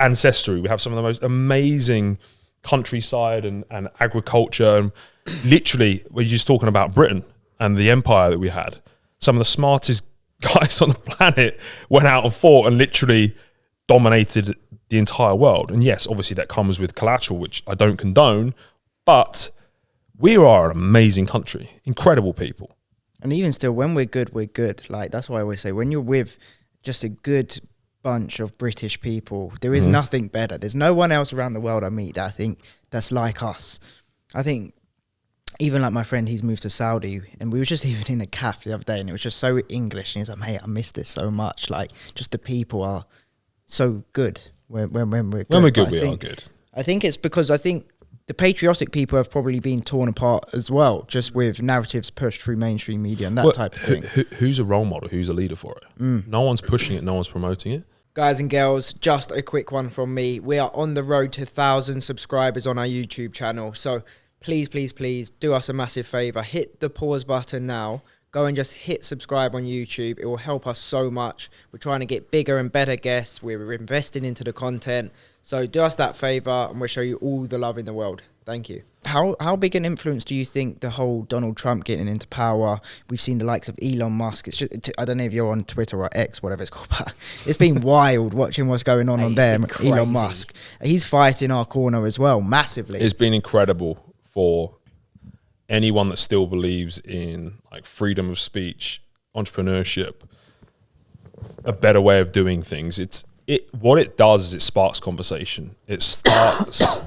ancestry. We have some of the most amazing countryside and agriculture. And literally, we're just talking about Britain and the empire that we had. Some of the smartest guys on the planet went out and fought and literally dominated the entire world. And yes, obviously that comes with collateral, which I don't condone, but we are an amazing country, incredible people. And even still, when we're good, we're good. Like, that's why I always say, when you're with just a good bunch of British people, there is nothing better. There's no one else around the world I meet that I think that's like us. I think even like my friend, he's moved to Saudi, and we were just even in a cafe the other day, and it was just so English. And he's like, mate, I miss this so much. Like, just the people are so good when we're good. When we're good, we are good. I think it's because I think the patriotic people have probably been torn apart as well, just with narratives pushed through mainstream media and that type of thing. Who's a role model? Who's a leader for it? No one's pushing it. No one's promoting it. Guys and girls, just a quick one from me. We are on the road to 1,000 subscribers on our YouTube channel. So please, please, please do us a massive favor. Hit the pause button now. Go and just hit subscribe on YouTube. It will help us so much. We're trying to get bigger and better guests. We're investing into the content. So do us that favor, and we'll show you all the love in the world. Thank you. How big an influence do you think the whole Donald Trump getting into power? We've seen the likes of Elon Musk. It's just, I don't know if you're on Twitter or X, whatever it's called, but it's been wild watching what's going on there. Elon Musk, he's fighting our corner as well, massively. It's been incredible for anyone that still believes in like freedom of speech, entrepreneurship, a better way of doing things. What it does is it sparks conversation. It starts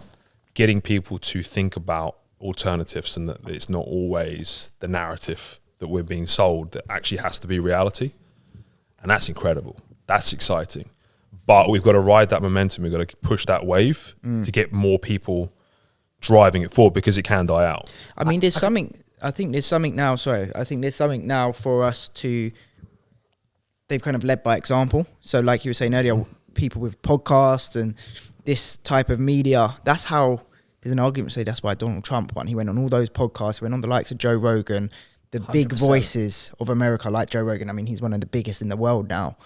getting people to think about alternatives, and that it's not always the narrative that we're being sold that actually has to be reality. And that's incredible. That's exciting. But we've got to ride that momentum. We've got to push that wave to get more people driving it forward, because it can die out. I mean, I think there's something now for us to, they've kind of led by example. So like you were saying earlier, people with podcasts and this type of media, that's how, there's an argument to say that's why Donald Trump won. He went on all those podcasts, went on the likes of Joe Rogan, the 100%. Big voices of America like Joe Rogan. I mean, he's one of the biggest in the world now.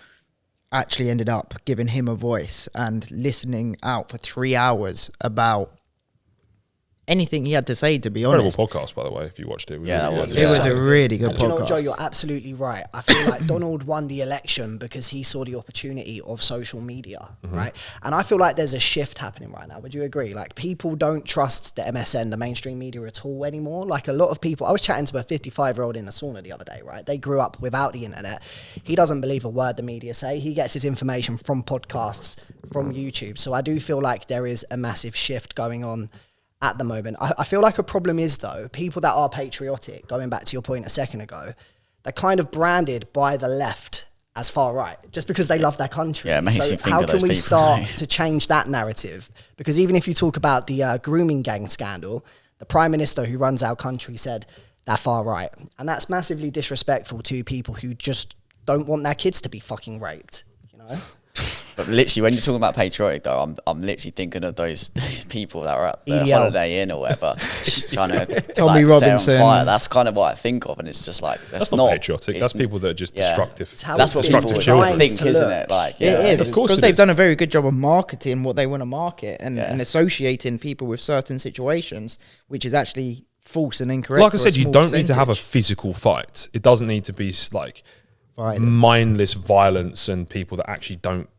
Actually ended up giving him a voice and listening out for 3 hours about anything he had to say, to be honest. Incredible podcast, by the way, if you watched it. It was a really good podcast. Do you know what, Joe, you're absolutely right. I feel like Donald won the election because he saw the opportunity of social media, right? And I feel like there's a shift happening right now. Would you agree? Like, people don't trust the MSN, the mainstream media at all anymore. Like, a lot of people, I was chatting to a 55-year-old in the sauna the other day, right? They grew up without the internet. He doesn't believe a word the media say. He gets his information from podcasts, from YouTube. So I do feel like there is a massive shift going on at the moment. I feel like a problem is, though, people that are patriotic, going back to your point a second ago, they're kind of branded by the left as far right, just because they love their country. Yeah, it makes so you think how of can those we people, start right? to change that narrative? Because even if you talk about the grooming gang scandal, the Prime Minister who runs our country said they're far right. And that's massively disrespectful to people who just don't want their kids to be fucking raped, you know? But literally, when you're talking about patriotic, though, I'm literally thinking of those people that are at the EDL. Holiday Inn or whatever, trying to Tommy Robinson. set on fire. That's kind of what I think of, and it's just like that's not patriotic. That's people that are just destructive. It's how That's what people designed think, to isn't look. it? Like, It is, Of course because it they've is. done a very good job of marketing what they want to market and associating people with certain situations, which is actually false and incorrect. Like I said, you don't need to have a physical fight. It doesn't need to be like mindless violence and people that actually don't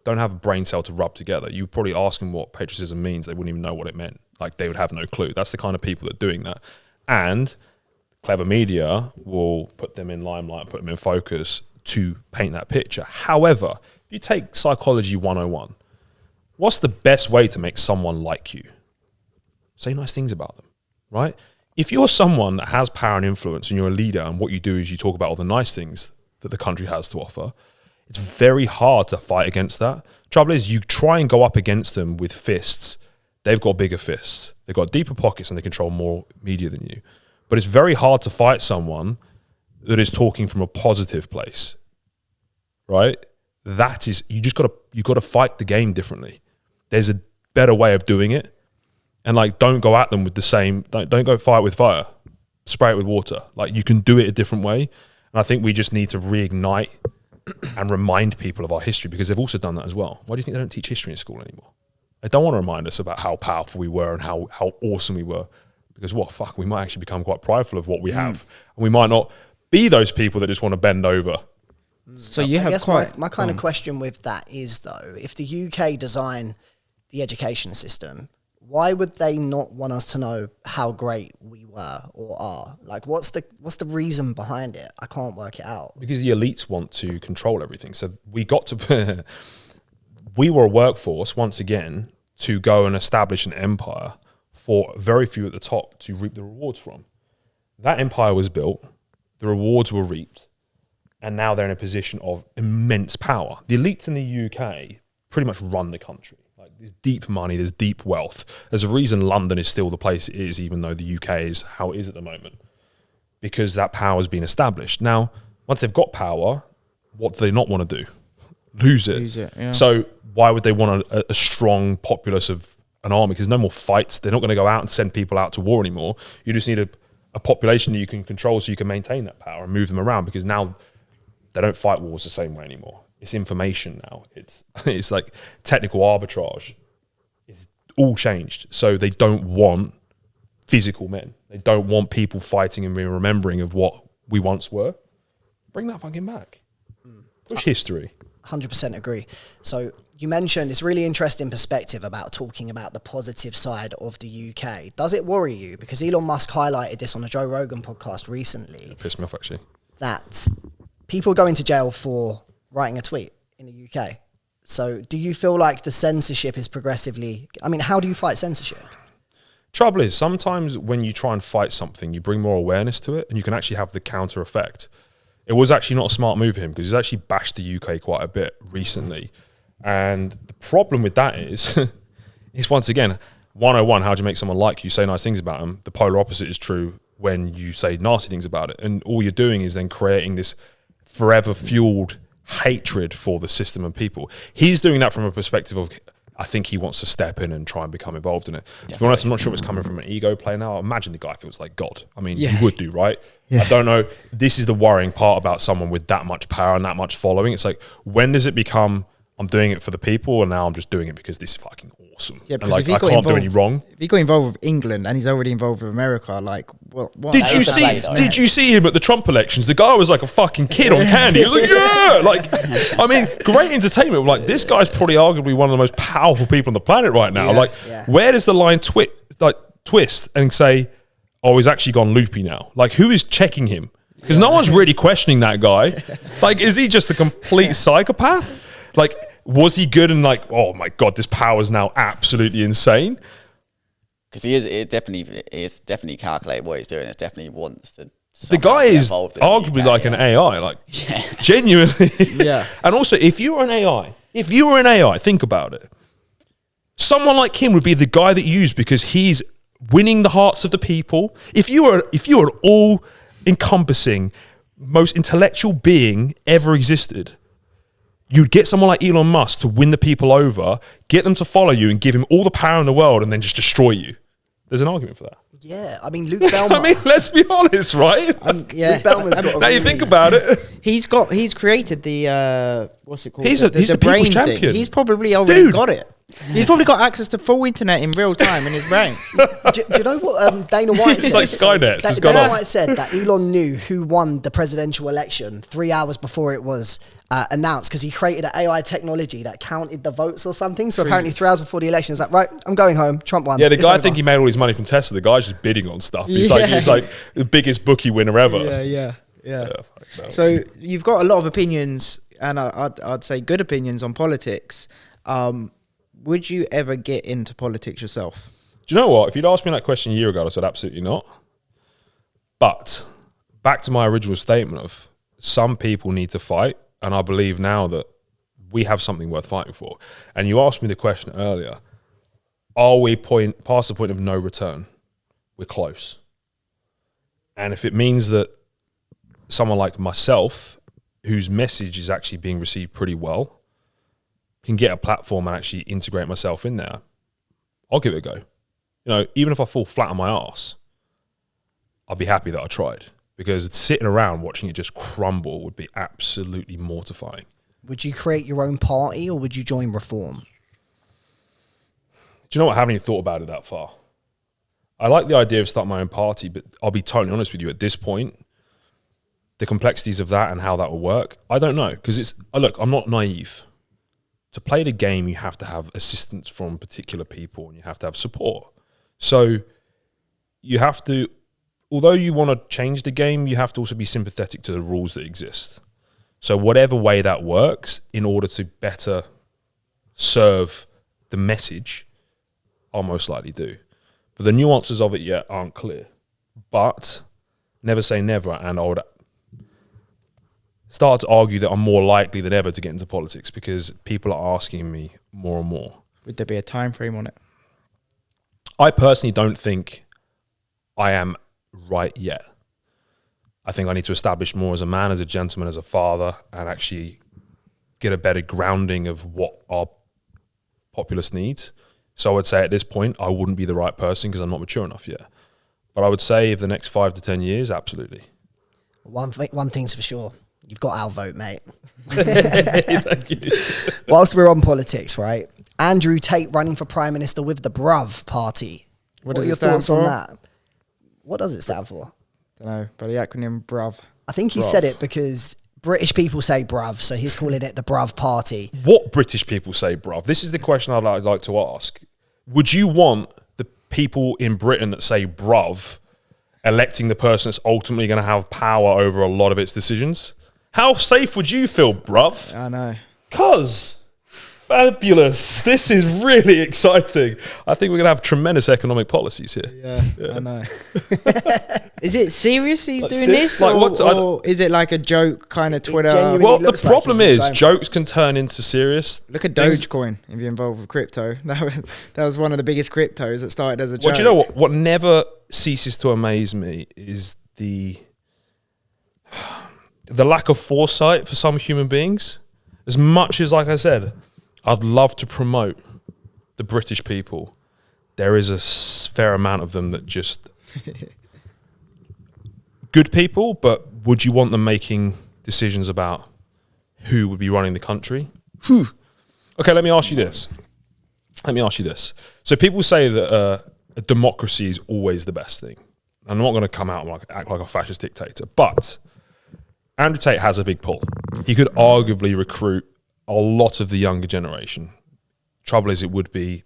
have a brain cell to rub together. You probably ask them what patriotism means, they wouldn't even know what it meant. Like, they would have no clue. That's the kind of people that are doing that. And clever media will put them in limelight, put them in focus to paint that picture. However, if you take Psychology 101, what's the best way to make someone like you? Say nice things about them, right? If you're someone that has power and influence and you're a leader, and what you do is you talk about all the nice things that the country has to offer, it's very hard to fight against that. Trouble is, you try and go up against them with fists. They've got bigger fists. They've got deeper pockets and they control more media than you. But it's very hard to fight someone that is talking from a positive place, right? That is, you got to fight the game differently. There's a better way of doing it. And like, don't go at them with the same, don't go fight with fire, spray it with water. Like, you can do it a different way. And I think we just need to reignite and remind people of our history, because they've also done that as well. Why do you think they don't teach history in school anymore? They don't want to remind us about how powerful we were and how awesome we were, because we might actually become quite prideful of what we have. And we might not be those people that just want to bend over. So you I have guess quite... my kind of question with that is, though, if the UK design the education system, why would they not want us to know how great we were or are? Like, what's the reason behind it? I can't work it out. Because the elites want to control everything. So we were a workforce, once again, to go and establish an empire for very few at the top to reap the rewards from. That empire was built, the rewards were reaped, and now they're in a position of immense power. The elites in the UK pretty much run the country. Like, there's deep money, there's deep wealth. There's a reason London is still the place it is, even though the UK is how it is at the moment, because that power has been established. Now, once they've got power, what do they not want to do? Lose it. Yeah. So why would they want a strong populace of an army? Because no more fights. They're not going to go out and send people out to war anymore. You just need a population that you can control so you can maintain that power and move them around, because now they don't fight wars the same way anymore. It's information now. It's like technical arbitrage. It's all changed. So they don't want physical men. They don't want people fighting and remembering of what we once were. Bring that fucking back. Push history. 100% agree. So you mentioned it's really interesting perspective about talking about the positive side of the UK. Does it worry you? Because Elon Musk highlighted this on a Joe Rogan podcast recently. It pissed me off, actually. That people go into jail for writing a tweet in the UK. So do you feel like the censorship is progressively... I mean, how do you fight censorship? Trouble is, sometimes when you try and fight something, you bring more awareness to it and you can actually have the counter effect. It was actually not a smart move of him, because he's actually bashed the UK quite a bit recently. And the problem with that is once again, 101, how do you make someone like you? Say nice things about them. The polar opposite is true when you say nasty things about it. And all you're doing is then creating this forever fueled hatred for the system and people. He's doing that from a perspective of, I think he wants to step in and try and become involved in it. To be honest, I'm not sure if it's coming from an ego play now. I imagine the guy feels like God. I mean, he would do, right? Yeah. I don't know. This is the worrying part about someone with that much power and that much following. It's like, when does it become, I'm doing it for the people, and now I'm just doing it because this is fucking awesome. Yeah, and like, I can't do any wrong. If he got involved with England and he's already involved with America, like, what? Did you see him at the Trump elections? The guy was like a fucking kid on candy. He was like, yeah! Like, I mean, great entertainment. Like, this guy's probably arguably one of the most powerful people on the planet right now. Like, where does the line twist and say, oh, he's actually gone loopy now? Like, who is checking him? Because no one's really questioning that guy. Like, is he just a complete psychopath? Like, was he good and like, oh my God, this power is now absolutely insane? Because he is definitely calculated what he's doing. It definitely wants to. The guy is arguably like an AI, like genuinely. Yeah. And also, if you were an AI, think about it. Someone like him would be the guy that you use because he's winning the hearts of the people. If you were an all-encompassing, most intellectual being ever existed, you'd get someone like Elon Musk to win the people over, get them to follow you and give him all the power in the world and then just destroy you. There's an argument for that. Yeah, I mean, Luke Bellman. I mean, let's be honest, right? Luke Bellman's got now you think about it. He's created the, what's it called? He's the brain people's champion. Thing. He's probably already got it. He's probably got access to full internet in real time in his brain. Do you know what Dana White said? It's like Skynet. Dana White said that Elon knew who won the presidential election 3 hours before it was announced, because he created an AI technology that counted the votes or something. So apparently 3 hours before the election, it's like, right, I'm going home. Trump won. Yeah, the guy, I think he made all his money from Tesla. The guy's just bidding on stuff. He's like the biggest bookie winner ever. Yeah. So you've got a lot of opinions, and I'd say good opinions on politics. Would you ever get into politics yourself? Do you know what? If you'd asked me that question a year ago, I said absolutely not. But back to my original statement of some people need to fight, and I believe now that we have something worth fighting for. And you asked me the question earlier, are we past the point of no return? We're close. And if it means that someone like myself, whose message is actually being received pretty well, can get a platform and actually integrate myself in there, I'll give it a go. you know, even if I fall flat on my ass, I'll be happy that I tried, because sitting around watching it just crumble would be absolutely mortifying. Would you create your own party or would you join Reform? Do you know what? I haven't even thought about it that far. I like the idea of starting my own party, but I'll be totally honest with you, at this point, the complexities of that and how that will work, I don't know. Because look, I'm not naive. To play the game, you have to have assistance from particular people and you have to have support. So you have to, although you want to change the game, you have to also be sympathetic to the rules that exist. So whatever way that works, in order to better serve the message, I'll most likely do. But the nuances of it yet aren't clear. But never say never, and I would start to argue that I'm more likely than ever to get into politics because people are asking me more and more. Would there be a time frame on it? I personally don't think I am right yet. I think I need to establish more as a man, as a gentleman, as a father, and actually get a better grounding of what our populace needs. So I would say at this point, I wouldn't be the right person because I'm not mature enough yet. But I would say if the next 5 to 10 years, absolutely. One thing's for sure. You've got our vote, mate. Thank you. Whilst we're on politics, right? Andrew Tate running for Prime Minister with the Bruv Party. What are your thoughts on that? What does it stand for? Don't know, but the acronym BRUV. I think he said it because British people say bruv, so he's calling it the Bruv Party. What British people say, bruv? This is the question I'd like to ask. Would you want the people in Britain that say bruv electing the person that's ultimately going to have power over a lot of its decisions? How safe would you feel, bruv? I know. Fabulous. This is really exciting. I think we're going to have tremendous economic policies here. Yeah. I know. Is it serious he's Like, doing this? like, or is it like a joke kind of Twitter? genuinely Well, the looks like problem he's is going- jokes can turn into serious. Look at things. Dogecoin if you're involved with crypto. That was one of the biggest cryptos that started as a joke. Well, do you know what? What never ceases to amaze me is the lack of foresight for some human beings. As much as, like I said, I'd love to promote the British people, there is a fair amount of them that just good people, but would you want them making decisions about who would be running the country? Whew. Okay, let me ask you this. So people say that a democracy is always the best thing. I'm not going to come out and act like a fascist dictator, but Andrew Tate has a big pull. He could arguably recruit a lot of the younger generation. Trouble is, it would be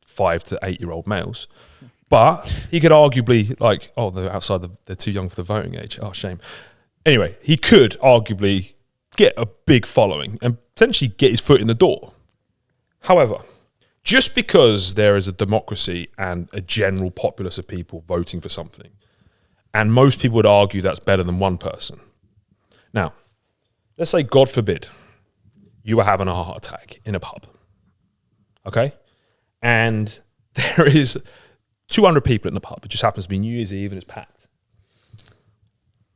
5 to 8 year old males. But he could arguably, like, oh, they're outside, they're too young for the voting age. Oh, shame. Anyway, he could arguably get a big following and potentially get his foot in the door. However, just because there is a democracy and a general populace of people voting for something, and most people would argue that's better than one person. Now, let's say, God forbid, you were having a heart attack in a pub, okay? And there is 200 people in the pub. It just happens to be New Year's Eve and it's packed.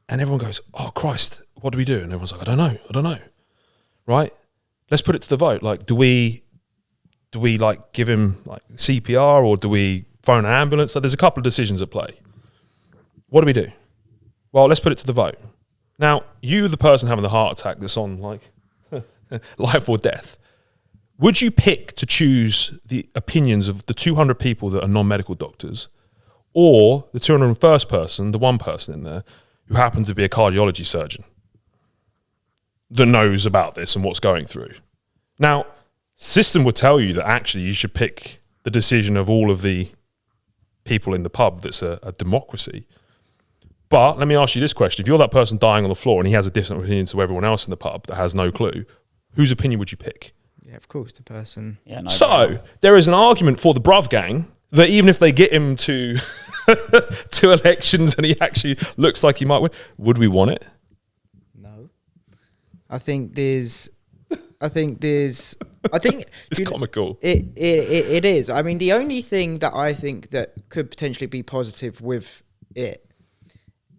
And everyone goes, oh, Christ, what do we do? And everyone's like, I don't know, right? Let's put it to the vote. Like, do we like give him like CPR or do we phone an ambulance? So there's a couple of decisions at play. What do we do? Well, let's put it to the vote. Now, you, the person having the heart attack that's on like life or death, would you pick to choose the opinions of the 200 people that are non-medical doctors, or the 201st person, the one person in there, who happens to be a cardiology surgeon that knows about this and what's going through? Now, system would tell you that actually you should pick the decision of all of the people in the pub that's a democracy. But let me ask you this question. If you're that person dying on the floor and he has a different opinion to everyone else in the pub that has no clue, whose opinion would you pick? Yeah, of course, the person. Yeah, no, So there is an argument for the Bruv gang that even if they get him to to elections and he actually looks like he might win, would we want it? No. I think it's Comical. It is. I mean, the only thing that I think that could potentially be positive with it,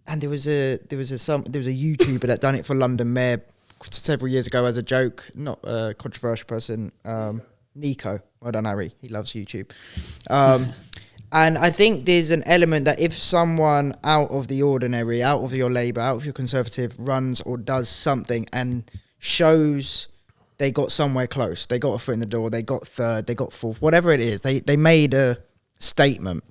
and there was a YouTuber that done it for London Mayor several years ago as a joke, not a controversial person, Nico. I don't know, he loves YouTube. And I think there's an element that if someone out of the ordinary, out of your Labour, out of your Conservative runs or does something and shows they got somewhere close, they got a foot in the door, they got third, they got fourth, whatever it is, they made a statement.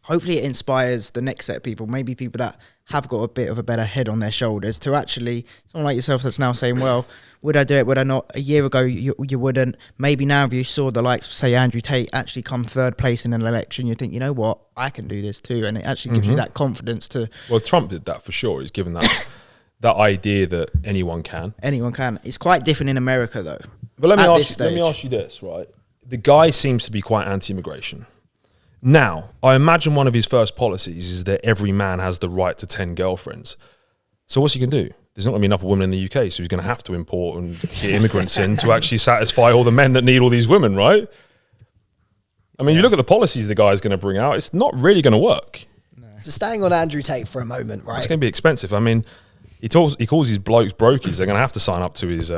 Hopefully it inspires the next set of people, maybe people that have got a bit of a better head on their shoulders to actually, someone like yourself that's now saying, well, would I do it, would I not? A year ago, you wouldn't. Maybe now if you saw the likes of, say, Andrew Tate actually come third place in an election, you think, you know what, I can do this too. And it actually gives you that confidence to... Well, Trump did that for sure. He's given that that idea that anyone can. Anyone can. It's quite different in America, though. But let me ask you this, right? The guy seems to be quite anti-immigration. Now, I imagine one of his first policies is that every man has the right to 10 girlfriends. So what's he going to do? There's not going to be enough women in the UK, so he's going to have to import and get immigrants in to actually satisfy all the men that need all these women, right? I mean, you look at the policies the guy's going to bring out, it's not really going to work. No. So staying on Andrew Tate for a moment, right? It's going to be expensive. I mean, he calls his blokes brokies. They're going to have to sign up to his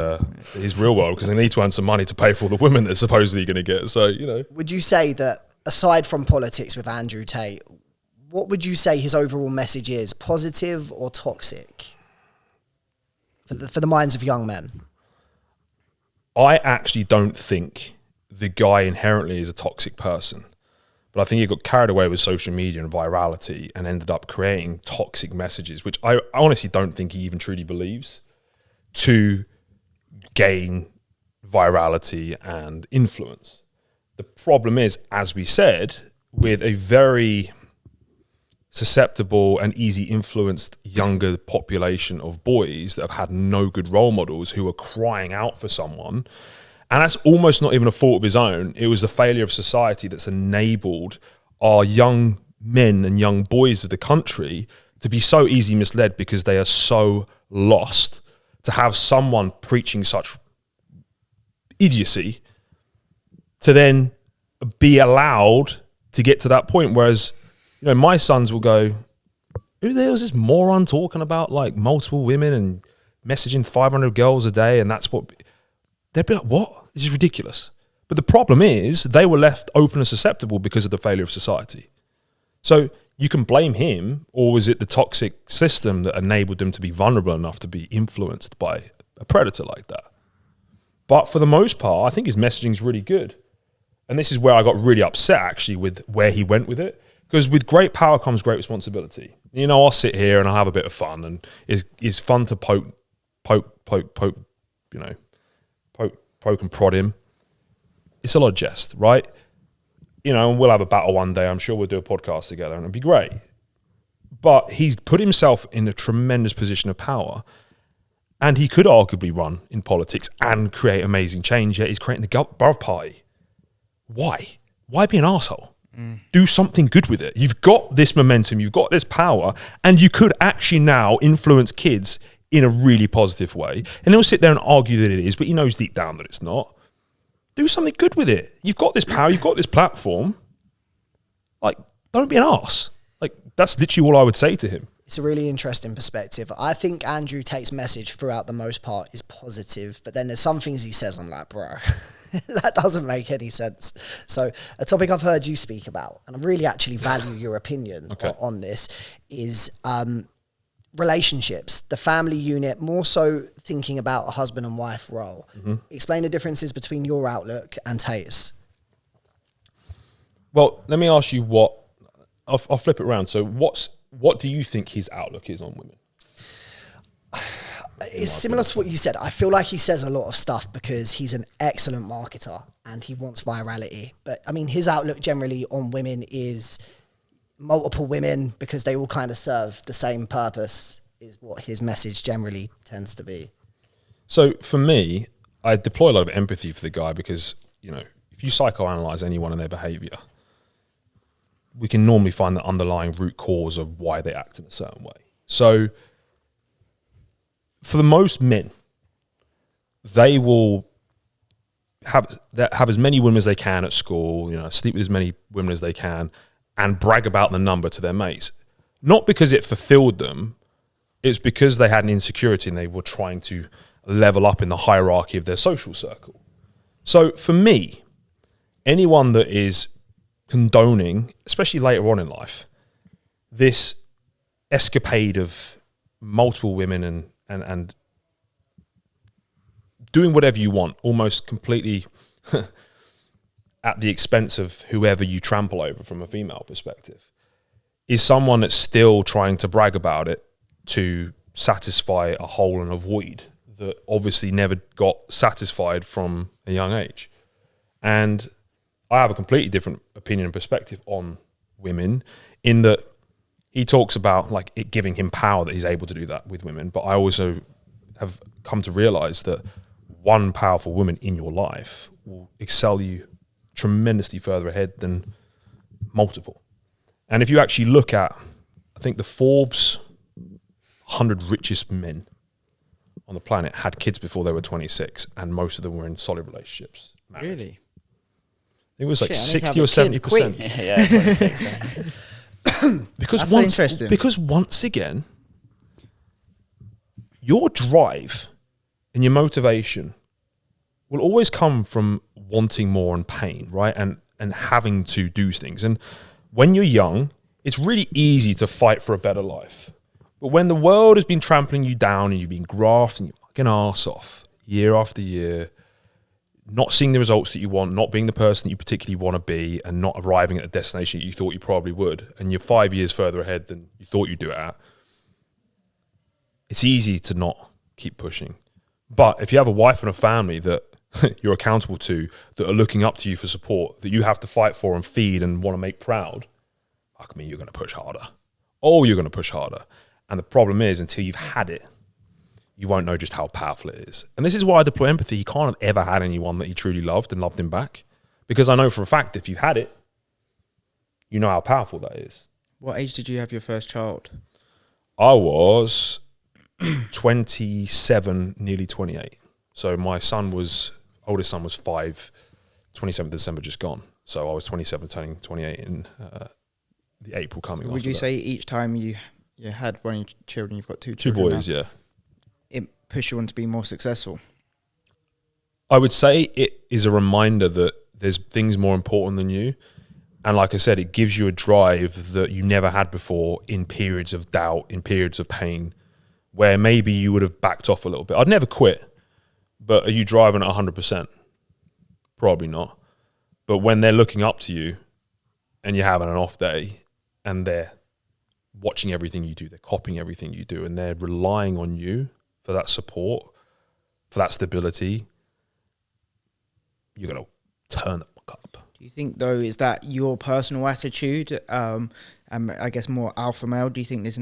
real world because they need to earn some money to pay for all the women they're supposedly going to get. So, you know. Would you say that, aside from politics with Andrew Tate, what would you say his overall message is? Positive or toxic? For the minds of young men? I actually don't think the guy inherently is a toxic person. But I think he got carried away with social media and virality and ended up creating toxic messages, which I honestly don't think he even truly believes, to gain virality and influence. The problem is, as we said, with a very susceptible and easy influenced younger population of boys that have had no good role models who are crying out for someone, and that's almost not even a fault of his own. It was the failure of society that's enabled our young men and young boys of the country to be so easily misled because they are so lost. To have someone preaching such idiocy to then be allowed to get to that point, whereas, you know, my sons will go, who the hell is this moron talking about like multiple women and messaging 500 girls a day, and that's what... They'd be like, what? This is ridiculous. But the problem is they were left open and susceptible because of the failure of society. So you can blame him, or was it the toxic system that enabled them to be vulnerable enough to be influenced by a predator like that? But for the most part, I think his messaging is really good. And this is where I got really upset, actually, with where he went with it. Because with great power comes great responsibility. You know, I'll sit here and I'll have a bit of fun, and it's fun to poke, you know, poke and prod him. It's a lot of jest, right? You know, and we'll have a battle one day. I'm sure we'll do a podcast together and it'll be great. But he's put himself in a tremendous position of power, and he could arguably run in politics and create amazing change, yet he's creating the borough party. Why? Why be an arsehole? Do something good with it. You've got this momentum, you've got this power, and you could actually now influence kids in a really positive way. And he'll sit there and argue that it is, but he knows deep down that it's not. Do something good with it. You've got this power, you've got this platform. Like, don't be an arse. Like, that's literally all I would say to him. It's a really interesting perspective. I think Andrew Tate's message throughout the most part is positive, but then there's some things he says, I'm like, bro, that doesn't make any sense. So a topic I've heard you speak about, and I really actually value your opinion on this, is relationships, the family unit, more so thinking about a husband and wife role. Explain the differences between your outlook and Tate's. Well, let me ask you I'll flip it around. So what do you think his outlook is on women? It's similar to what you said. I feel like he says a lot of stuff because he's an excellent marketer and he wants virality. But I mean, his outlook generally on women is multiple women because they all kind of serve the same purpose, is what his message generally tends to be. So for me, I deploy a lot of empathy for the guy because, you know, if you psychoanalyze anyone and their behavior, we can normally find the underlying root cause of why they act in a certain way. So for the most men, they will have as many women as they can at school, you know, sleep with as many women as they can, and brag about the number to their mates. Not because it fulfilled them, it's because they had an insecurity and they were trying to level up in the hierarchy of their social circle. So for me, anyone that is condoning, especially later on in life, this escapade of multiple women and doing whatever you want, almost completely at the expense of whoever you trample over from a female perspective, is someone that's still trying to brag about it to satisfy a hole and a void that obviously never got satisfied from a young age. And I have a completely different opinion and perspective on women, in that he talks about like it giving him power that he's able to do that with women. But I also have come to realize that one powerful woman in your life will excel you tremendously further ahead than multiple. And if you actually look at, I think the Forbes 100 richest men on the planet had kids before they were 26, and most of them were in solid relationships. Married. Really? It was like Shit, I need 60 to or have a kid 70%. Yeah, 26. Yeah. Because once again, your drive and your motivation will always come from wanting more and pain, right? And having to do things. And when you're young, it's really easy to fight for a better life. But when the world has been trampling you down and you've been grafting your fucking arse off year after year, not seeing the results that you want, not being the person that you particularly want to be, and not arriving at a destination that you thought you probably would, and you're 5 years further ahead than you thought you'd do it at, it's easy to not keep pushing. But if you have a wife and a family that you're accountable to, that are looking up to you for support, that you have to fight for and feed and want to make proud, I mean, you're going to push harder. Oh, you're going to push harder. And the problem is, until you've had it, you won't know just how powerful it is. And this is why I deploy empathy. He can't have ever had anyone that he truly loved and loved him back. Because I know for a fact, if you've had it, you know how powerful that is. What age did you have your first child? I was 27, nearly 28. So my oldest son was 5, 27th December just gone. So I was 27, turning 28 in the April coming. So would you say each time you had one of your children, you've got two Two children boys, now, yeah. it pushed you on to be more successful? I would say it is a reminder that there's things more important than you. And like I said, it gives you a drive that you never had before in periods of doubt, in periods of pain, where maybe you would have backed off a little bit. I'd never quit, but are you driving at 100%? Probably not. But when they're looking up to you and you're having an off day and they're watching everything you do, they're copying everything you do, and they're relying on you for that support, for that stability, you're going to turn the fuck up. Do you think, though, is that your personal attitude, and I guess more alpha male? Do you think there's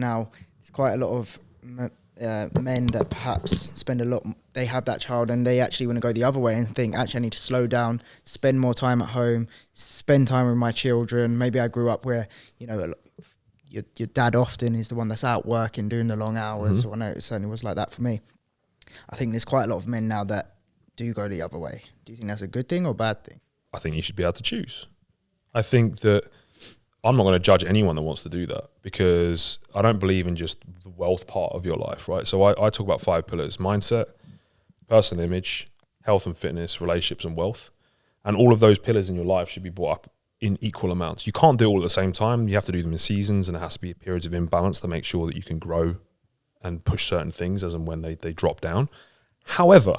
quite a lot of men that perhaps spend they have that child and they actually want to go the other way and think, actually, I need to slow down, spend more time at home, spend time with my children. Maybe I grew up where, your dad often is the one that's out working, doing the long hours. So I know it certainly was like that for me. I think there's quite a lot of men now that do go the other way. Do you think that's a good thing or bad thing? I think you should be able to choose. I think that I'm not going to judge anyone that wants to do that, because I don't believe in just the wealth part of your life, right? So I talk about 5 pillars: mindset, personal image, health and fitness, relationships and wealth. And all of those pillars in your life should be brought up in equal amounts. You can't do it all at the same time. You have to do them in seasons, and there has to be periods of imbalance to make sure that you can grow and push certain things as and when they drop down. However,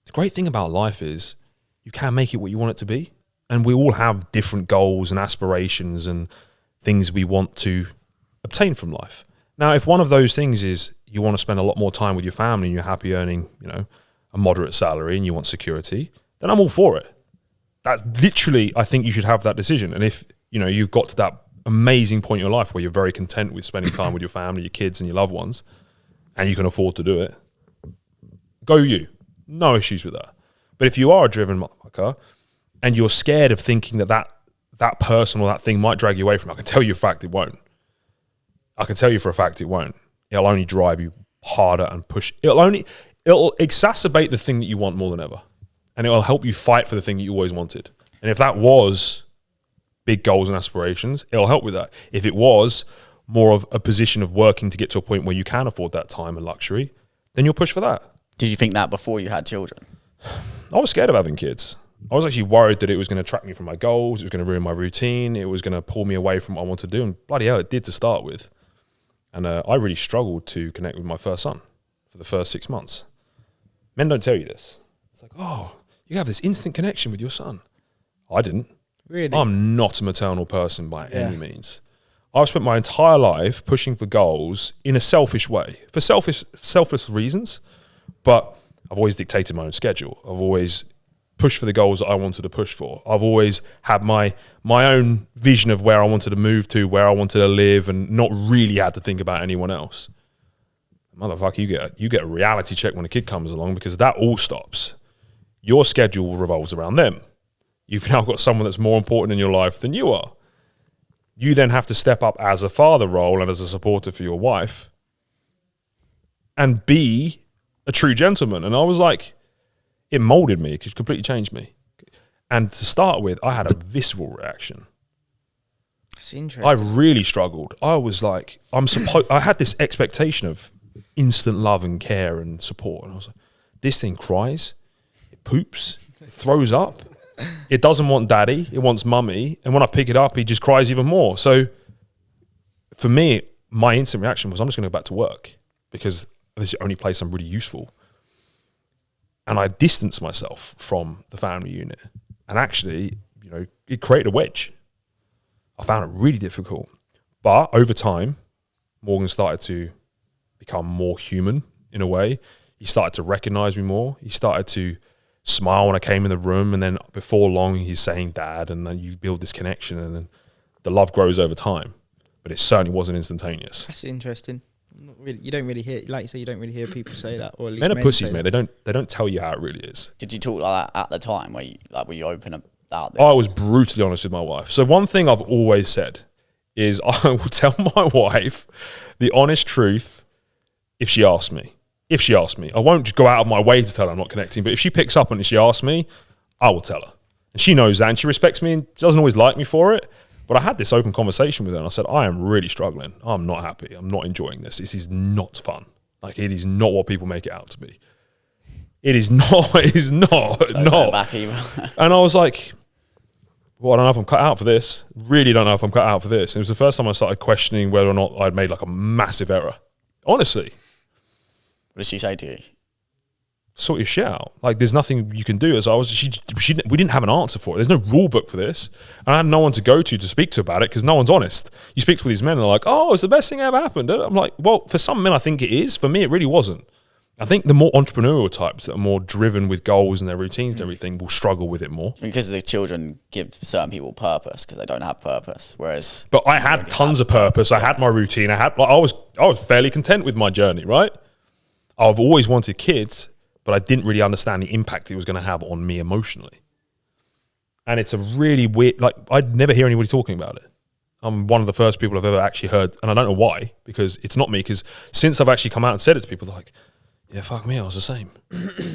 the great thing about life is you can make it what you want it to be. And we all have different goals and aspirations and things we want to obtain from life. Now, if one of those things is you want to spend a lot more time with your family and you're happy earning, a moderate salary and you want security, then I'm all for it. That literally, I think you should have that decision. And if, you've got to that amazing point in your life where you're very content with spending time with your family, your kids and your loved ones, and you can afford to do it, go you. No issues with that. But if you are a driven motherfucker and you're scared of thinking that person or that thing might drag you away from it, I can tell you for a fact it won't. I can tell you for a fact it won't. It'll only drive you harder and push. It'll exacerbate the thing that you want more than ever. And it'll help you fight for the thing that you always wanted. And if that was big goals and aspirations, it'll help with that. If it was more of a position of working to get to a point where you can afford that time and luxury, then you'll push for that. Did you think that before you had children? I was scared of having kids. I was actually worried that it was going to track me from my goals. It was going to ruin my routine. It was going to pull me away from what I wanted to do. And bloody hell, it did to start with. And I really struggled to connect with my first son for the first 6 months. Men don't tell you this. It's like, oh, you have this instant connection with your son. I didn't. Really? I'm not a maternal person by any means. I've spent my entire life pushing for goals in a selfish way, for selfless reasons, but I've always dictated my own schedule. I've always pushed for the goals that I wanted to push for. I've always had my own vision of where I wanted to move to, where I wanted to live, and not really had to think about anyone else. Motherfucker, you get a reality check when a kid comes along, because that all stops. Your schedule revolves around them. You've now got someone that's more important in your life than you are. You then have to step up as a father role and as a supporter for your wife and be a true gentleman. And I was like, it molded me. It completely changed me. And to start with, I had a visceral reaction. That's interesting. I really struggled. I was like, I had this expectation of instant love and care and support. And I was like, this thing cries, it poops, it throws up. It doesn't want daddy, it wants mummy. And when I pick it up, he just cries even more. So for me, my instant reaction was, I'm just going to go back to work because this is the only place I'm really useful. And I distanced myself from the family unit. And actually, it created a wedge. I found it really difficult. But over time, Morgan started to become more human in a way. He started to recognize me more. He started to smile when I came in the room, and then before long he's saying dad, and then you build this connection, and then the love grows over time. But it certainly wasn't instantaneous. That's interesting. Not really, you don't really hear, like you say, you don't really hear people say that, or at least men are pussies, say mate. They don't tell you how it really is. Did you talk like that at the time? Were you open about this? I was brutally honest with my wife. So one thing I've always said is I will tell my wife the honest truth if she asks me. If she asks me, I won't just go out of my way to tell her I'm not connecting. But if she picks up and she asks me, I will tell her. And she knows that, and she respects me, and she doesn't always like me for it. But I had this open conversation with her, and I said, I am really struggling. I'm not happy. I'm not enjoying this. This is not fun. Like, it is not what people make it out to be. It is not. It is not. Not. And I was like, well, I don't know if I'm cut out for this. Really don't know if I'm cut out for this. And it was the first time I started questioning whether or not I'd made like a massive error. Honestly. What did she say to you? Sort your shit out. Like, there's nothing you can do. As I was, we didn't have an answer for it. There's no rule book for this. And I had no one to go to speak to about it, because no one's honest. You speak to these men and they're like, oh, it's the best thing that ever happened. I'm like, well, for some men, I think it is. For me, it really wasn't. I think the more entrepreneurial types that are more driven with goals and their routines and everything will struggle with it more. Because the children give certain people purpose because they don't have purpose. Whereas, but I had tons of purpose. I had my routine. I was fairly content with my journey, right? I've always wanted kids, but I didn't really understand the impact it was going to have on me emotionally. And it's a really weird, like, I'd never hear anybody talking about it. I'm one of the first people I've ever actually heard, and I don't know why, because it's not me, because since I've actually come out and said it to people, they're like, yeah, fuck me, I was the same.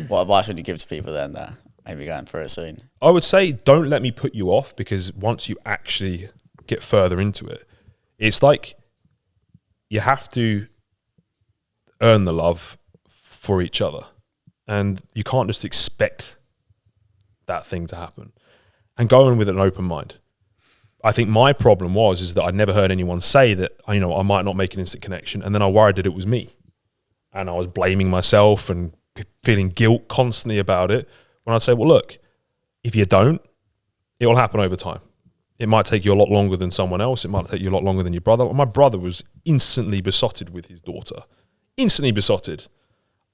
What advice would you give to people then that maybe going through it soon? I would say, don't let me put you off, because once you actually get further into it, it's like you have to earn the love for each other. And you can't just expect that thing to happen. And go in with an open mind. I think my problem is that I never heard anyone say that, I might not make an instant connection. And then I worried that it was me. And I was blaming myself and feeling guilt constantly about it. When I'd say, well, look, if you don't, it will happen over time. It might take you a lot longer than someone else. It might take you a lot longer than your brother. My brother was instantly besotted with his daughter. Instantly besotted.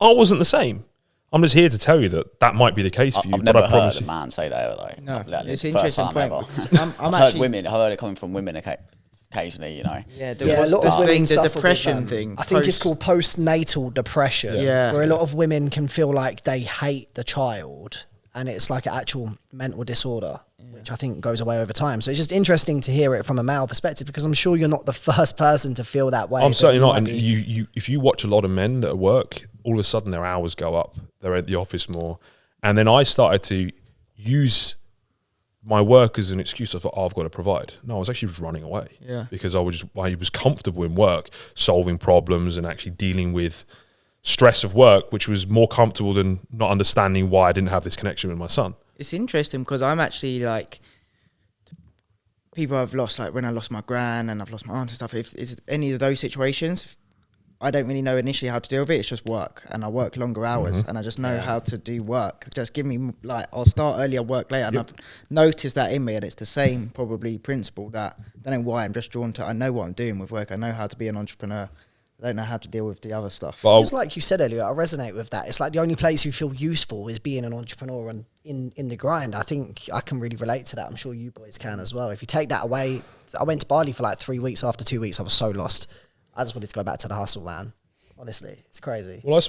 I wasn't the same. I'm just here to tell you that might be the case for you. I've never heard a man say that ever, though. No, it's an interesting point. I've heard women. I've heard it coming from women occasionally. Yeah, a lot of women the suffer depression with, thing. I think it's called postnatal depression. Yeah. Where a lot of women can feel like they hate the child, and it's like an actual mental disorder, which I think goes away over time. So it's just interesting to hear it from a male perspective, because I'm sure you're not the first person to feel that way. I'm certainly not. And if you watch a lot of men that at work, all of a sudden their hours go up. They're at the office more. And then I started to use my work as an excuse. I thought, I've got to provide. No, I was actually just running away. Yeah. Because I was comfortable in work, solving problems and actually dealing with stress of work, which was more comfortable than not understanding why I didn't have this connection with my son. It's interesting because I'm actually like, people I've lost, like when I lost my gran and I've lost my aunt and stuff, if it's any of those situations, I don't really know initially how to deal with it. It's just work, and I work longer hours, and I just know how to do work. Just give me, like, I'll start earlier, work later, and I've noticed that in me, and it's the same probably principle that, I don't know why, I'm just drawn to, I know what I'm doing with work, I know how to be an entrepreneur, I don't know how to deal with the other stuff. It's like you said earlier, I resonate with that. It's like the only place you feel useful is being an entrepreneur and in the grind. I think I can really relate to that. I'm sure you boys can as well. If you take that away, I went to Bali for like 3 weeks. After 2 weeks, I was so lost. I just wanted to go back to the hustle, man. Honestly, it's crazy. Well,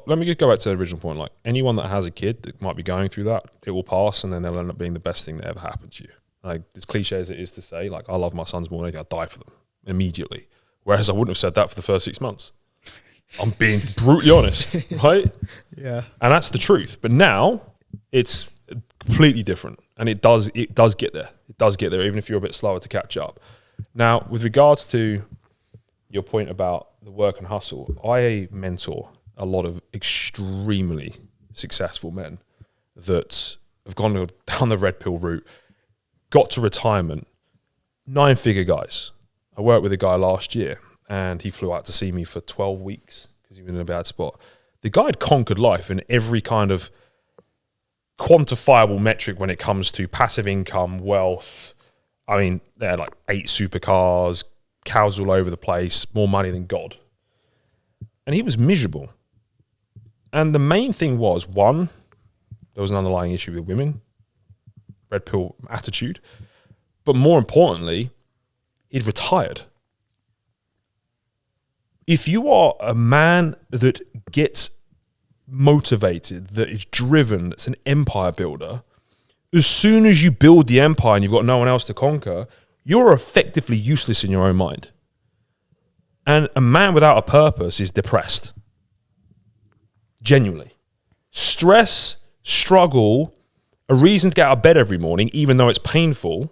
let me go back to the original point. Like, anyone that has a kid that might be going through that, it will pass, and then they'll end up being the best thing that ever happened to you. Like, as cliche as it is to say, like, I love my sons more than anything, I'd die for them immediately. Whereas I wouldn't have said that for the first 6 months. I'm being brutally honest, right? Yeah. And that's the truth. But now it's completely different, and it does get there. It does get there, even if you're a bit slower to catch up. Now, with regards to your point about the work and hustle, I mentor a lot of extremely successful men that have gone down the red pill route, got to retirement, 9-figure guys. I worked with a guy last year, and he flew out to see me for 12 weeks because he was in a bad spot. The guy had conquered life in every kind of quantifiable metric when it comes to passive income, wealth. I mean, they had like 8 supercars, cows all over the place, more money than God. And he was miserable. And the main thing was, one, there was an underlying issue with women, red pill attitude. But more importantly, he'd retired. If you are a man that gets motivated, that is driven, that's an empire builder, as soon as you build the empire and you've got no one else to conquer, you're effectively useless in your own mind. And a man without a purpose is depressed. Genuinely. Stress, struggle, a reason to get out of bed every morning, even though it's painful,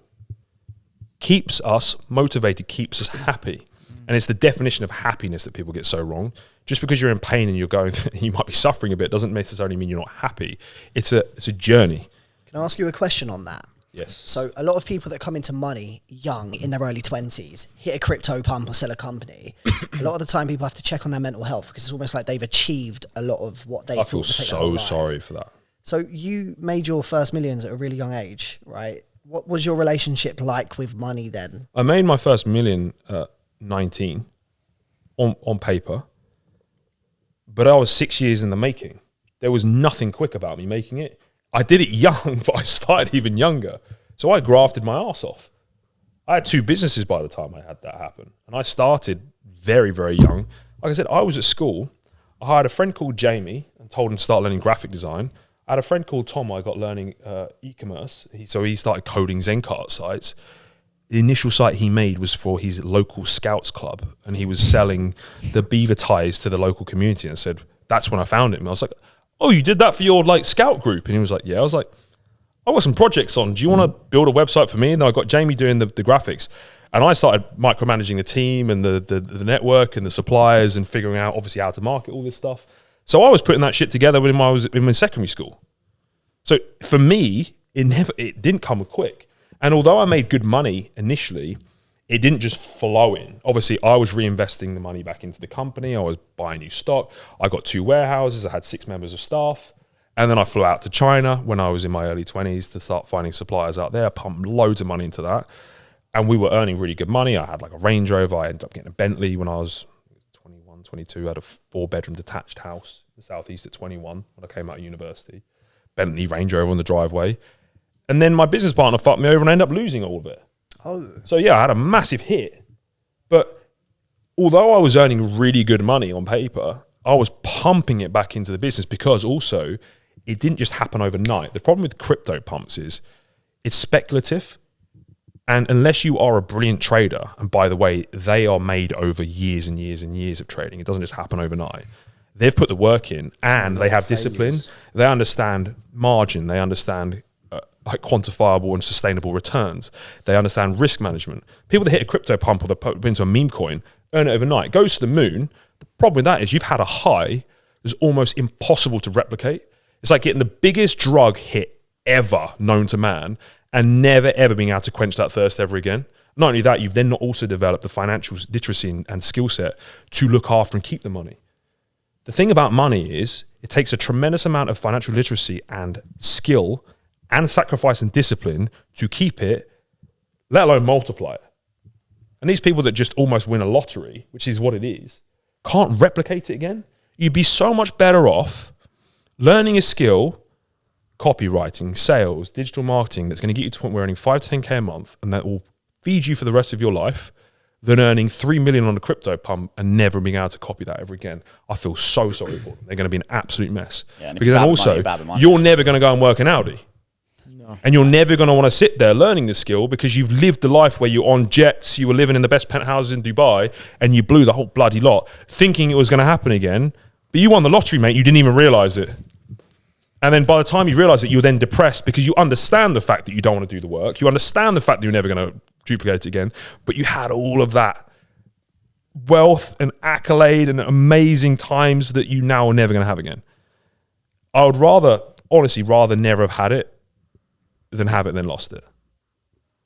keeps us motivated, keeps us happy. And it's the definition of happiness that people get so wrong. Just because you're in pain and you're going through, you might be suffering a bit, doesn't necessarily mean you're not happy. It's a journey. Can I ask you a question on that? Yes. So a lot of people that come into money young, in their early 20s, hit a crypto pump or sell a company, a lot of the time people have to check on their mental health because it's almost like they've achieved a lot of what they thought. I feel so sorry for that. So you made your first millions at a really young age, right? What was your relationship like with money then? I made my first million at 19 on paper, but I was 6 years in the making. There was nothing quick about me making it. I did it young, but I started even younger. So I grafted my ass off. I had 2 businesses by the time I had that happen. And I started very, very young. Like I said, I was at school. I had a friend called Jamie and told him to start learning graphic design. I had a friend called Tom I got learning e-commerce. So he started coding Zencart sites. The initial site he made was for his local scouts club, and he was selling the beaver ties to the local community. And I said, that's when I found him. I was like, oh, you did that for your like scout group? And he was like, yeah. I was like, I've got some projects on. Do you want to build a website for me? And then I got Jamie doing the graphics. And I started micromanaging the team and the network and the suppliers and figuring out obviously how to market all this stuff. So I was putting that shit together when I was in my secondary school. So for me, it didn't come quick. And although I made good money initially, it didn't just flow in. Obviously, I was reinvesting the money back into the company. I was buying new stock. I got 2 warehouses. I had 6 members of staff. And then I flew out to China when I was in my early 20s to start finding suppliers out there, pumped loads of money into that. And we were earning really good money. I had like a Range Rover. I ended up getting a Bentley when I was 21, 22. I had a 4-bedroom detached house in the southeast at 21 when I came out of university. Bentley, Range Rover on the driveway. And then my business partner fucked me over and I ended up losing all of it. Oh. So yeah, I had a massive hit. But although I was earning really good money on paper, I was pumping it back into the business because also it didn't just happen overnight. The problem with crypto pumps is it's speculative. And unless you are a brilliant trader, and by the way, they are made over years and years and years of trading. It doesn't just happen overnight. They've put the work in and they have discipline. They understand margin. They understand like quantifiable and sustainable returns. They understand risk management. People that hit a crypto pump or they put into a meme coin, earn it overnight, it goes to the moon. The problem with that is you've had a high that's almost impossible to replicate It's like getting the biggest drug hit ever known to man and never, ever being able to quench that thirst ever again. Not only that, you've then not also developed the financial literacy and skill set to look after and keep the money. The thing about money is it takes a tremendous amount of financial literacy and skill and sacrifice and discipline to keep it, let alone multiply it. And these people that just almost win a lottery, which is what it is, can't replicate it again. You'd be so much better off learning a skill, copywriting, sales, digital marketing, that's going to get you to the point where earning 5 to 10K a month, and that will feed you for the rest of your life, than earning 3 million on a crypto pump and never being able to copy that ever again. I feel so sorry for them. They're going to be an absolute mess. Yeah, because then also, you're never going to go and work an Audi. No. And you're never going to want to sit there learning the skill because you've lived the life where you're on jets, you were living in the best penthouses in Dubai, and you blew the whole bloody lot, thinking it was going to happen again. But you won the lottery, mate. You didn't even realize it. And then by the time you realize it, you're then depressed because you understand the fact that you don't want to do the work. You understand the fact that you're never going to duplicate it again. But you had all of that wealth and accolade and amazing times that you now are never going to have again. I would honestly rather never have had it than have it and then lost it.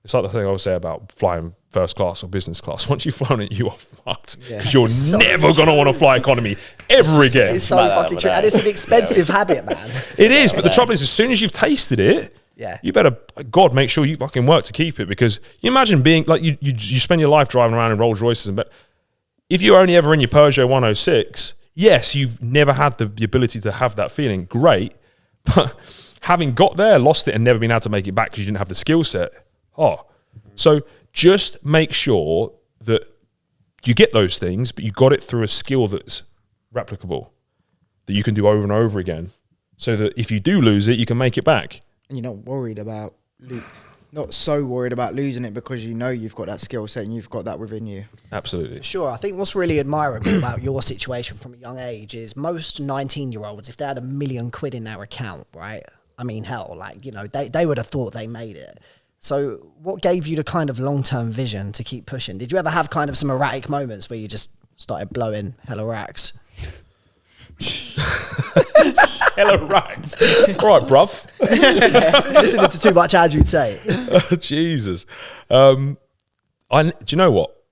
It's like the thing I would say about flying first class or business class. Once you've flown it, you are fucked. Because you're never going to want to fly economy ever again. It's so fucking true. And it's an expensive habit, man. It is, but the trouble is, as soon as you've tasted it, you better, God, make sure you fucking work to keep it. Because you imagine being, like, you spend your life driving around in Rolls Royces, but if you're only ever in your Peugeot 106, yes, you've never had the ability to have that feeling. Great. But having got there, lost it, and never been able to make it back because you didn't have the skill set. So just make sure that you get those things, but you got it through a skill that's replicable, that you can do over and over again, so that if you do lose it, you can make it back. And you're not worried about, not so worried about losing it because you know you've got that skill set and you've got that within you. Absolutely. Sure. I think what's really admirable about your situation from a young age is most 19-year-olds, if they had £1 million in their account, right? I mean, hell, like, you know, they would have thought they made it. So what gave you the kind of long-term vision to keep pushing? Did you ever have kind of some erratic moments where you just started blowing hella racks? Hella racks. All right, bruv. Listening to too much Andrew Tate. Jesus. Do you know what?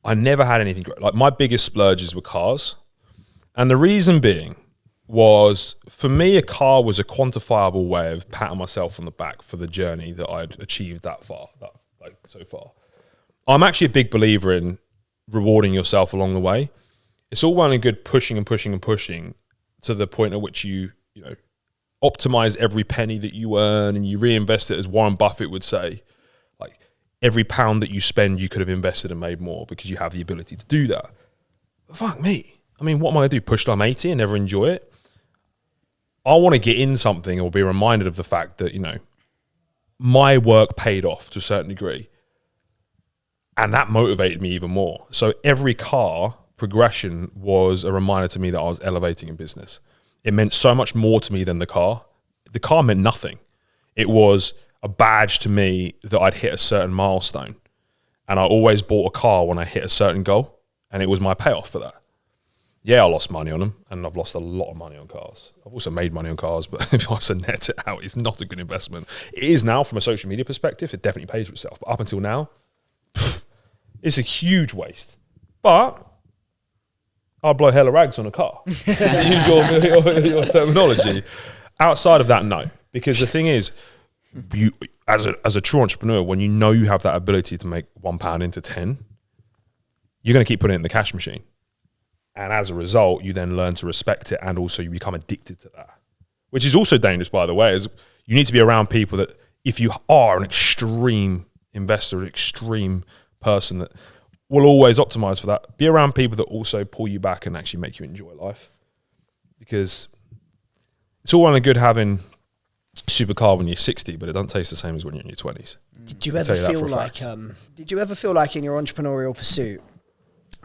I never had anything great. Like, my biggest splurges were cars. And the reason being was, for me, a car was a quantifiable way of patting myself on the back for the journey that I'd achieved so far. I'm actually a big believer in rewarding yourself along the way. It's all well and good pushing and pushing and pushing to the point at which you optimize every penny that you earn and you reinvest it, as Warren Buffett would say. Like, every pound that you spend, you could have invested and made more because you have the ability to do that. But fuck me. I mean, what am I going to do? Push till I'm 80 and never enjoy it? I want to get in something or be reminded of the fact that, my work paid off to a certain degree. And that motivated me even more. So every car progression was a reminder to me that I was elevating in business. It meant so much more to me than the car. The car meant nothing. It was a badge to me that I'd hit a certain milestone. And I always bought a car when I hit a certain goal. And it was my payoff for that. Yeah, I lost money on them, and I've lost a lot of money on cars. I've also made money on cars, but if I was to net it out, it's not a good investment. It is now from a social media perspective. It definitely pays for itself. But up until now, it's a huge waste. But I'll blow hella rags on a car. Use your terminology. Outside of that, no. Because the thing is, you as a true entrepreneur, when you know you have that ability to make £1 into 10, you're going to keep putting it in the cash machine. And as a result, you then learn to respect it, and also you become addicted to that, which is also dangerous, by the way. Is you need to be around people that, if you are an extreme investor, an extreme person that will always optimize for that, be around people that also pull you back and actually make you enjoy life. Because it's all well and good having a supercar when you're 60, but it doesn't taste the same as when you're in your 20s. Did you ever feel like in your entrepreneurial pursuit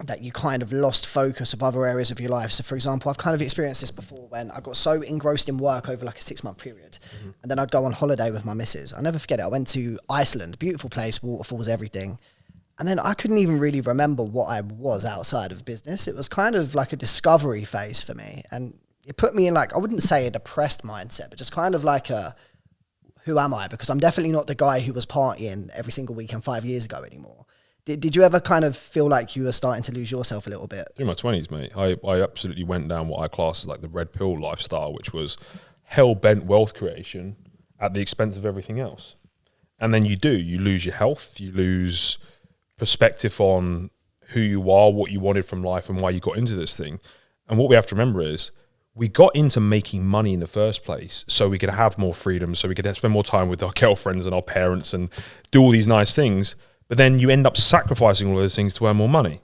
that you kind of lost focus of other areas of your life? So, for example, I've kind of experienced this before when I got so engrossed in work over like a 6-month period, and then I'd go on holiday with my missus. I'll never forget it. I went to Iceland, beautiful place, waterfalls, everything. And then I couldn't even really remember what I was outside of business. It was kind of like a discovery phase for me. And it put me in like, I wouldn't say a depressed mindset, but just kind of like a, who am I? Because I'm definitely not the guy who was partying every single weekend 5 years ago anymore. Did you ever kind of feel like you were starting to lose yourself a little bit? Through my 20s, mate, I absolutely went down what I class as like the red pill lifestyle, which was hell-bent wealth creation at the expense of everything else. And then you lose your health, you lose perspective on who you are, what you wanted from life, and why you got into this thing. And what we have to remember is we got into making money in the first place so we could have more freedom, so we could spend more time with our girlfriends and our parents and do all these nice things. But then you end up sacrificing all those things to earn more money.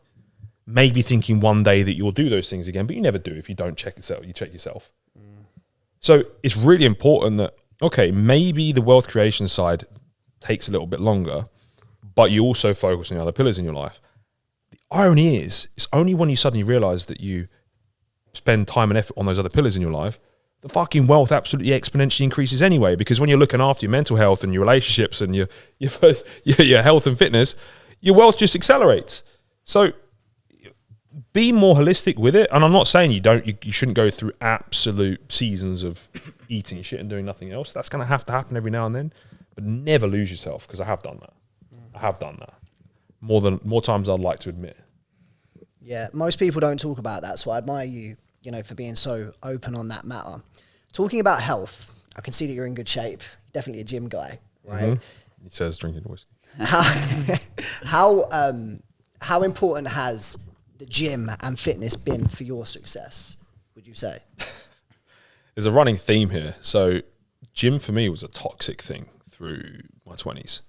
Maybe thinking one day that you'll do those things again, but you never do if you don't check yourself. You check yourself. So it's really important that, okay, maybe the wealth creation side takes a little bit longer, but you also focus on the other pillars in your life. The irony is, it's only when you suddenly realize that you spend time and effort on those other pillars in your life, the fucking wealth absolutely exponentially increases anyway. Because when you're looking after your mental health and your relationships and your health and fitness, your wealth just accelerates. So be more holistic with it. And I'm not saying you shouldn't go through absolute seasons of eating shit and doing nothing else. That's going to have to happen every now and then. But never lose yourself, because I have done that. I have done that more times than I'd like to admit. Yeah, most people don't talk about that, so I admire you, for being so open on that matter. Talking about health, I can see that you're in good shape. Definitely a gym guy, right? Mm-hmm. He says drinking whiskey. How important has the gym and fitness been for your success, would you say? There's a running theme here. So gym for me was a toxic thing through my 20s.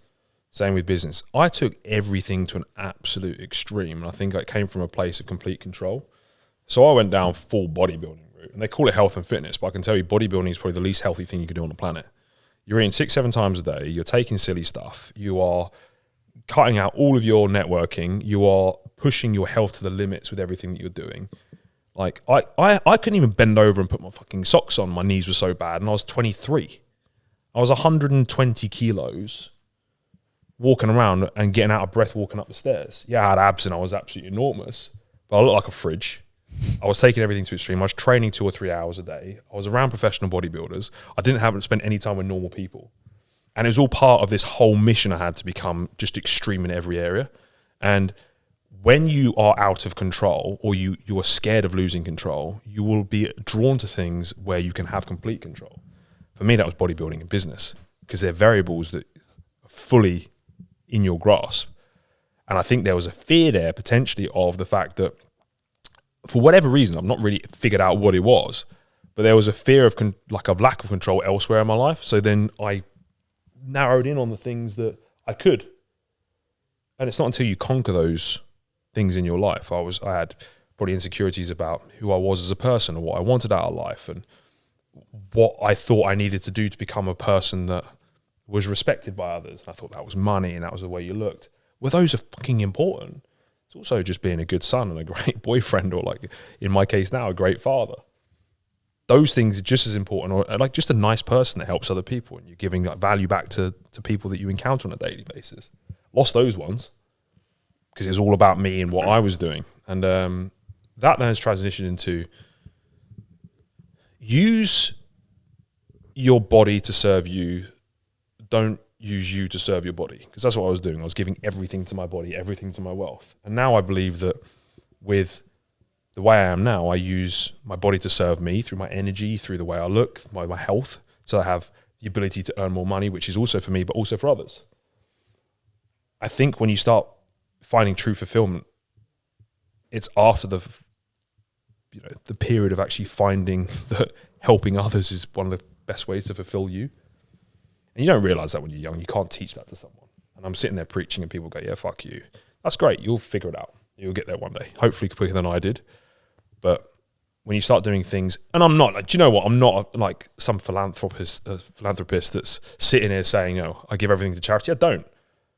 Same with business. I took everything to an absolute extreme, and I think it came from a place of complete control. So I went down full bodybuilding route, and they call it health and fitness, but I can tell you bodybuilding is probably the least healthy thing you can do on the planet. You're eating 6-7 times a day, you're taking silly stuff, you are cutting out all of your networking, you are pushing your health to the limits with everything that you're doing. Like, I couldn't even bend over and put my fucking socks on, my knees were so bad, and I was 23. I was 120 kilos, walking around and getting out of breath walking up the stairs. Yeah, I had abs and I was absolutely enormous, but I looked like a fridge. I was taking everything to extreme. I was training 2 or 3 hours a day. I was around professional bodybuilders. I didn't have to spend any time with normal people. And it was all part of this whole mission I had to become just extreme in every area. And when you are out of control, or you are scared of losing control, you will be drawn to things where you can have complete control. For me, that was bodybuilding and business, because they're variables that are fully in your grasp. And I think there was a fear there potentially of the fact that, for whatever reason, I've not really figured out what it was, but there was a fear of lack of control elsewhere in my life. So then I narrowed in on the things that I could. And it's not until you conquer those things in your life. I had probably insecurities about who I was as a person, or what I wanted out of life, and what I thought I needed to do to become a person that was respected by others. And I thought that was money, and that was the way you looked. Well, those are fucking important. It's also just being a good son and a great boyfriend, or, like in my case now, a great father. Those things are just as important, or like just a nice person that helps other people, and you're giving that value back to people that you encounter on a daily basis. Lost those ones because it was all about me and what I was doing. And that then has transitioned into use your body to serve you. Don't use you to serve your body, because that's what I was doing. I was giving everything to my body, everything to my wealth. And now I believe that with the way I am now, I use my body to serve me through my energy, through the way I look, my health, so I have the ability to earn more money, which is also for me, but also for others. I think when you start finding true fulfillment, it's after the period of actually finding that helping others is one of the best ways to fulfill you. And you don't realize that when you're young. You can't teach that to someone. And I'm sitting there preaching and people go, yeah, fuck you. That's great. You'll figure it out. You'll get there one day. Hopefully quicker than I did. But when you start doing things, and I'm not, like, do you know what? I'm not like some philanthropist that's sitting here saying, I give everything to charity. I don't.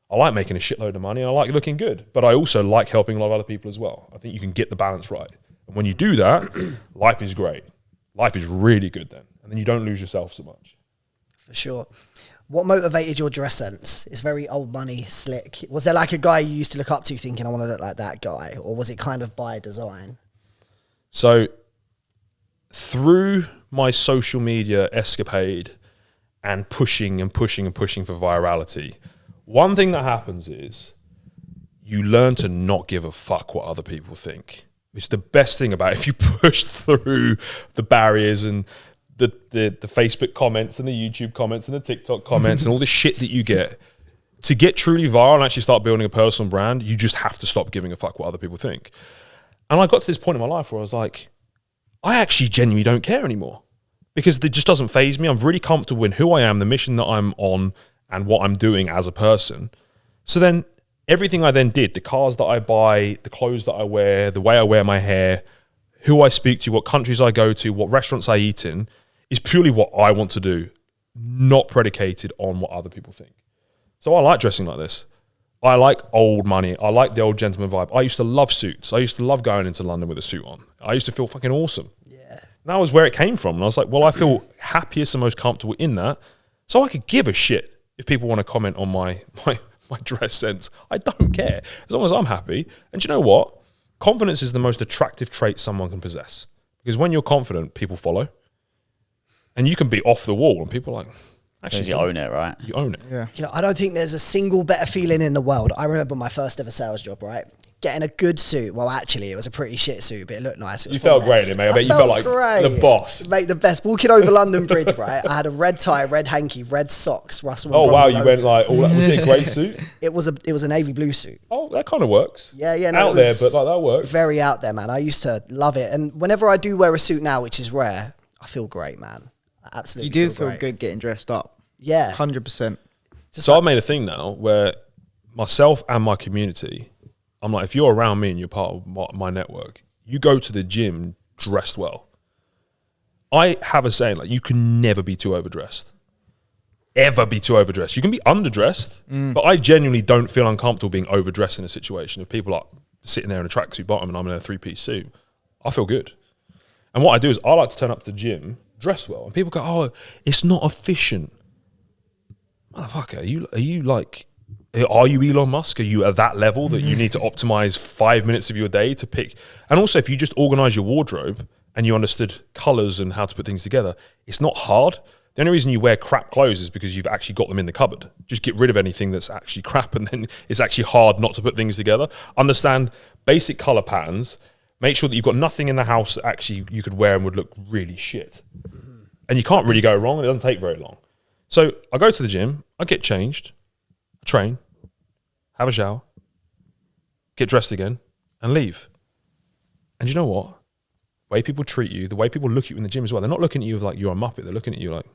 I like making a shitload of money and I like looking good. But I also like helping a lot of other people as well. I think you can get the balance right. And when you do that, life is great. Life is really good then. And then you don't lose yourself so much. For sure. What motivated your dress sense? It's very old money, slick. Was there like a guy you used to look up to thinking, I want to look like that guy? Or was it kind of by design? So through my social media escapade and pushing for virality, one thing that happens is you learn to not give a fuck what other people think. It's the best thing about it. If you push through the barriers and the Facebook comments and the YouTube comments and the TikTok comments and all the shit that you get, to get truly viral and actually start building a personal brand, you just have to stop giving a fuck what other people think. And I got to this point in my life where I was like, I actually genuinely don't care anymore, because it just doesn't faze me. I'm really comfortable in who I am, the mission that I'm on, and what I'm doing as a person. So then everything I then did, the cars that I buy, the clothes that I wear, the way I wear my hair, who I speak to, what countries I go to, what restaurants I eat in, is purely what I want to do, not predicated on what other people think. So I like dressing like this. I like old money. I like the old gentleman vibe. I used to love suits. I used to love going into London with a suit on. I used to feel fucking awesome. Yeah. And that was where it came from. And I was like, well, I feel happiest and most comfortable in that. So I could give a shit if people want to comment on my dress sense. I don't care, as long as I'm happy. And do you know what? Confidence is the most attractive trait someone can possess. Because when you're confident, people follow. And you can be off the wall and people are like... Because you own it, right? You own it. Yeah. You know, I don't think there's a single better feeling in the world. I remember my first ever sales job, right? Getting a good suit. Well, actually, it was a pretty shit suit, but it looked nice. You felt great in it, mate. I bet you felt like the boss. Mate, the best. Walking over London Bridge, right? I had a red tie, red hanky, red socks, Russell. Oh, wow. You went like, all that. Was it a grey suit? It was a navy blue suit. Oh, that kind of works. Yeah. No, out there, but like that works. Very out there, man. I used to love it. And whenever I do wear a suit now, which is rare, I feel great, man. I absolutely You do feel good getting dressed up. Yeah. 100%. So I've made a thing now where myself and my community, I'm like, if you're around me and you're part of my network, you go to the gym dressed well. I have a saying, like, you can never be too overdressed. Ever be too overdressed. You can be underdressed, but I genuinely don't feel uncomfortable being overdressed in a situation. If people are sitting there in a tracksuit bottom and I'm in a three-piece suit, I feel good. And what I do is I like to turn up to the gym dressed well. And people go, oh, it's not efficient. Motherfucker, are you Elon Musk? Are you at that level that you need to optimize 5 minutes of your day to pick? And also, if you just organize your wardrobe and you understood colors and how to put things together, it's not hard. The only reason you wear crap clothes is because you've actually got them in the cupboard. Just get rid of anything that's actually crap, and then it's actually hard not to put things together. Understand basic color patterns. Make sure that you've got nothing in the house that actually you could wear and would look really shit. And you can't really go wrong. It doesn't take very long. So I go to the gym, I get changed, I train, have a shower, get dressed again, and leave. And you know what? The way people treat you, the way people look at you in the gym as well, they're not looking at you like you're a muppet. They're looking at you like,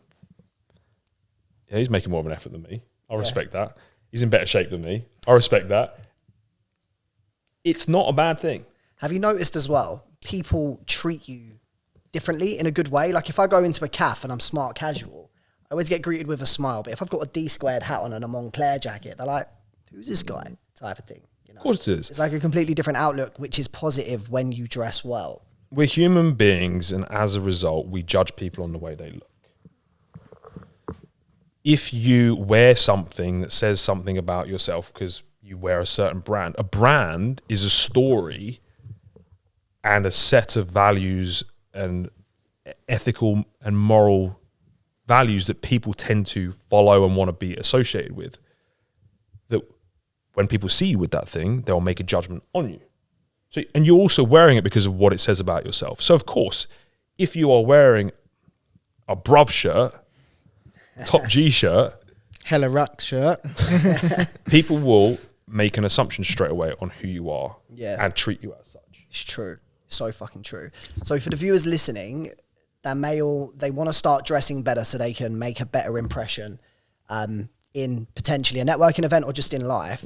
yeah, he's making more of an effort than me. I respect that. He's in better shape than me. I respect that. It's not a bad thing. Have you noticed as well, people treat you differently in a good way? Like if I go into a cafe and I'm smart casual, I always get greeted with a smile. But if I've got a D-squared hat on and a Moncler jacket, they're like, who's this guy? Type of thing. You know? Of course it is. It's like a completely different outlook, which is positive when you dress well. We're human beings, and as a result, we judge people on the way they look. If you wear something that says something about yourself because you wear a certain brand, a brand is a story and a set of values and ethical and moral values that people tend to follow and want to be associated with. That when people see you with that thing, they'll make a judgment on you. So, and you're also wearing it because of what it says about yourself. So of course, if you are wearing a bruv shirt, top G shirt, hella ruck shirt, people will make an assumption straight away on who you are and treat you as such. It's true. So fucking true. So for the viewers listening, they want to start dressing better so they can make a better impression in potentially a networking event or just in life.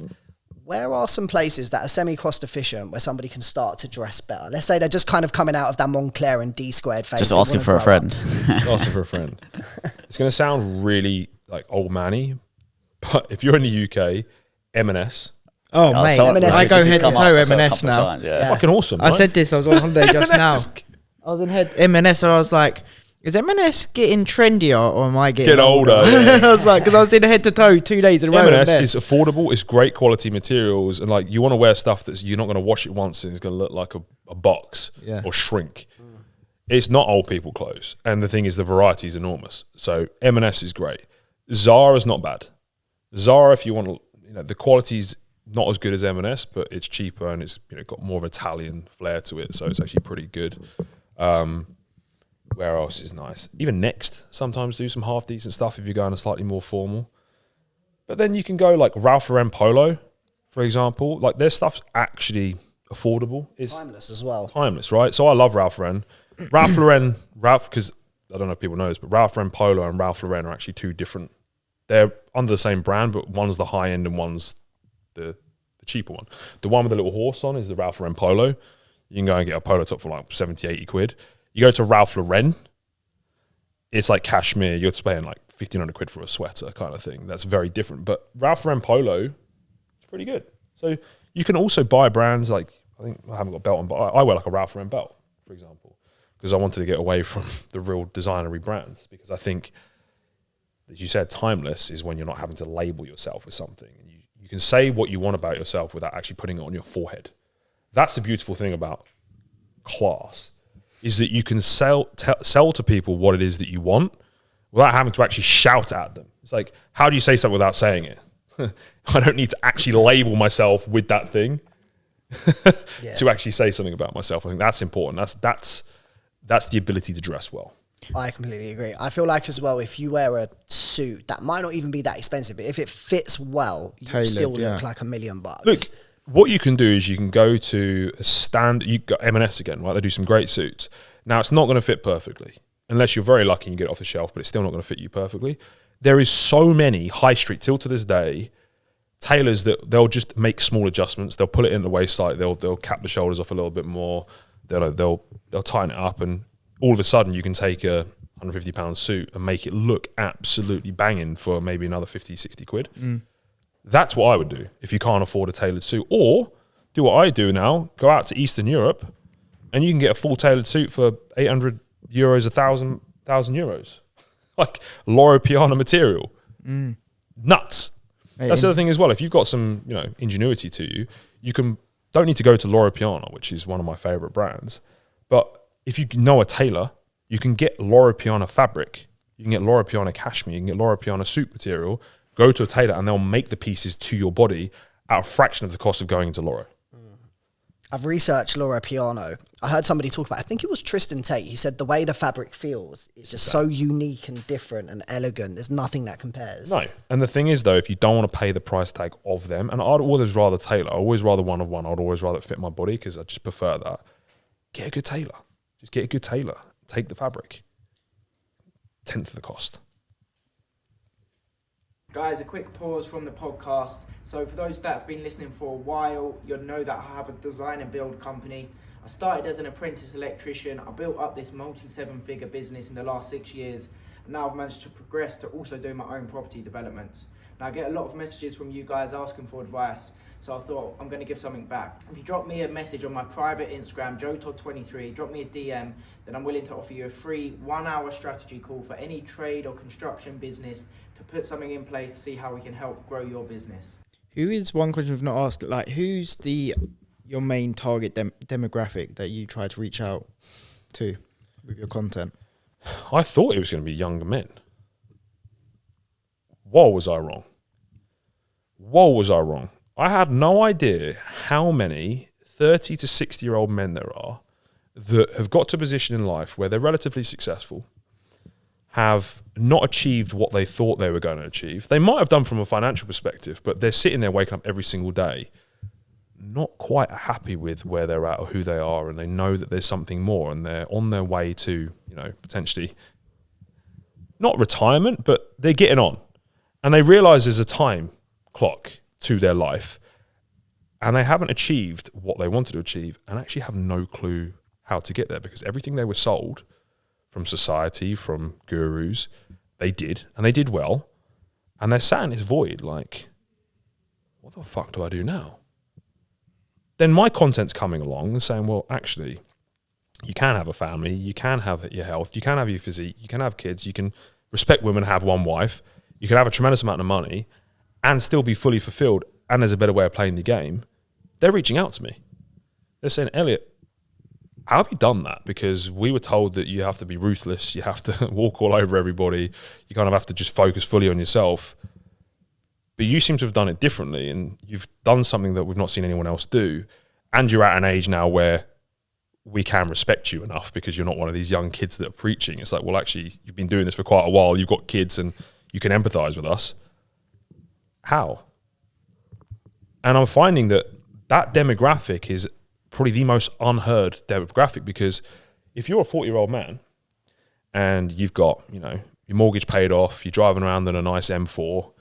Where are some places that are semi-cost efficient where somebody can start to dress better? Let's say they're just kind of coming out of that Moncler and D-squared phase. Just asking for a friend. Asking for a friend. It's going to sound really like old manny, but if you're in the UK, M&S. Oh, mate, so M&S I go head to toe M&S now. Times, yeah. Fucking awesome. I said this, I was on holiday just now. I was in head M&S and I was like, is M&S getting trendier or am I getting older? Yeah. I was like, because I was in head to toe 2 days in a row. M&S is affordable, it's great quality materials, and like you want to wear stuff that you're not going to wash it once and it's going to look like a box or shrink. It's not old people clothes. And the thing is, the variety is enormous. So M&S is great. Zara's not bad. Zara, if you want to, the quality's not as good as M&S, but it's cheaper and it's got more of Italian flair to it. So it's actually pretty good. Where else is nice? Even Next sometimes do some half decent stuff if you're going a slightly more formal. But then you can go like Ralph Lauren Polo, for example. Like their stuff's actually affordable. It's timeless as well. Timeless, right? So I love Ralph Lauren. Because I don't know if people know this, but Ralph Lauren Polo and Ralph Lauren are actually two different. They're under the same brand, but one's the high end and one's the cheaper one. The one with the little horse on is the Ralph Lauren Polo. You can go and get a polo top for like 70, 80 quid. You go to Ralph Lauren, it's like cashmere. You're paying like 1,500 quid for a sweater kind of thing. That's very different. But Ralph Lauren Polo, it's pretty good. So you can also buy brands like, I think I haven't got a belt on, but I wear like a Ralph Lauren belt, for example, because I wanted to get away from the real designery brands, because I think, as you said, timeless is when you're not having to label yourself with something. And you can say what you want about yourself without actually putting it on your forehead. That's the beautiful thing about class, is that you can sell to people what it is that you want without having to actually shout at them. It's like, how do you say something without saying it? I don't need to actually label myself with that thing to actually say something about myself. I think that's important. That's the ability to dress well. I completely agree. I feel like as well, if you wear a suit that might not even be that expensive, but if it fits well, you still look like $1 million. Look, what you can do is you can go to a stand. You got M&S again, right? They do some great suits. Now it's not going to fit perfectly unless you're very lucky and you get it off the shelf, but it's still not going to fit you perfectly. There is so many high street till to this day tailors that they'll just make small adjustments. They'll put it in the waist side. They'll cap the shoulders off a little bit more. They'll tighten it up, and all of a sudden you can take a £150 suit and make it look absolutely banging for maybe another 50, 60 quid. That's what I would do if you can't afford a tailored suit. Or do what I do now, go out to Eastern Europe and you can get a full tailored suit for €800, €1,000. Like Loro Piana material. Nuts. That's the other thing as well. If you've got some, ingenuity to you, don't need to go to Loro Piana, which is one of my favorite brands. But if you know a tailor, you can get Loro Piana fabric. You can get Loro Piana cashmere. You can get Loro Piana suit material. Go to a tailor and they'll make the pieces to your body at a fraction of the cost of going into Loro. I've researched Loro Piana. I heard somebody talk about, I think it was Tristan Tate. He said the way the fabric feels is just so unique and different and elegant. There's nothing that compares. No. And the thing is, though, if you don't want to pay the price tag of them, and I'd always rather tailor, I always rather one of one. I'd always rather fit my body because I just prefer that. Get a good tailor. Just get a good tailor. Take the fabric. 10th of the cost. Guys, a quick pause from the podcast. So for those that have been listening for a while, you'll know that I have a design and build company. I started as an apprentice electrician. I built up this multi-7-figure business in the last 6 years. And now I've managed to progress to also do my own property developments. Now I get a lot of messages from you guys asking for advice. So I thought I'm going to give something back. If you drop me a message on my private Instagram, JoeTodd23, drop me a DM, then I'm willing to offer you a free 1-hour strategy call for any trade or construction business to put something in place to see how we can help grow your business. Who is, one question we've not asked, like who's your main target demographic that you try to reach out to with your content? I thought it was going to be younger men. Whoa, was I wrong. I had no idea how many 30 to 60-year-old men there are that have got to a position in life where they're relatively successful, have not achieved what they thought they were going to achieve. They might have done from a financial perspective, but they're sitting there waking up every single day, not quite happy with where they're at or who they are, and they know that there's something more, and they're on their way to, potentially not retirement, but they're getting on. And they realize there's a time clock to their life, and they haven't achieved what they wanted to achieve and actually have no clue how to get there, because everything they were sold from society, from gurus, they did, and they did well, and they're sat in this void like, what the fuck do I do now? Then my content's coming along and saying, well, actually, you can have a family, you can have your health, you can have your physique, you can have kids, you can respect women, have one wife, you can have a tremendous amount of money and still be fully fulfilled, and there's a better way of playing the game. They're reaching out to me. They're saying, Elliot, how have you done that? Because we were told that you have to be ruthless, you have to walk all over everybody, you kind of have to just focus fully on yourself. But you seem to have done it differently, and you've done something that we've not seen anyone else do. And you're at an age now where we can respect you enough because you're not one of these young kids that are preaching. It's like, well, actually, you've been doing this for quite a while. You've got kids and you can empathize with us. How? And I'm finding that demographic is probably the most unheard demographic, because if you're a 40-year-old man and you've got, your mortgage paid off, you're driving around in a nice M4,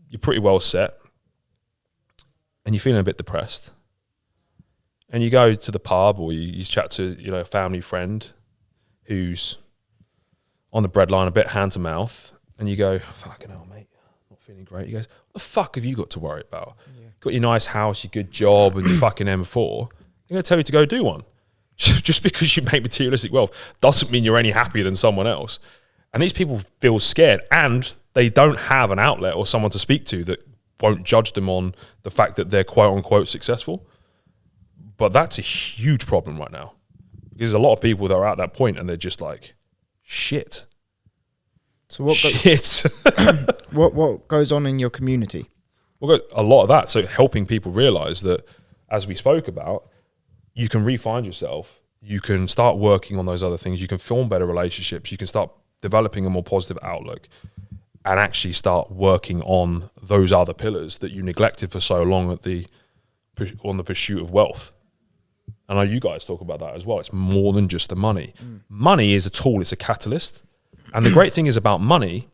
you're pretty well set, and you're feeling a bit depressed, and you go to the pub or you chat to a family friend who's on the breadline, a bit hand to mouth, and you go, fucking hell, mate, not feeling great. He goes, what the fuck have you got to worry about? Yeah. Got your nice house, your good job, and your fucking M4. They're going to tell you to go do one. Just because you make materialistic wealth doesn't mean you're any happier than someone else. And these people feel scared, and they don't have an outlet or someone to speak to that won't judge them on the fact that they're quote unquote successful. But that's a huge problem right now, because there's a lot of people that are at that point and they're just like, shit. So what goes on in your community? Well, a lot of that. So helping people realize that, as we spoke about, you can re-find yourself. You can start working on those other things. You can form better relationships. You can start developing a more positive outlook and actually start working on those other pillars that you neglected for so long on the pursuit of wealth. I know you guys talk about that as well. It's more than just the money. Money is a tool. It's a catalyst. And the great thing is about money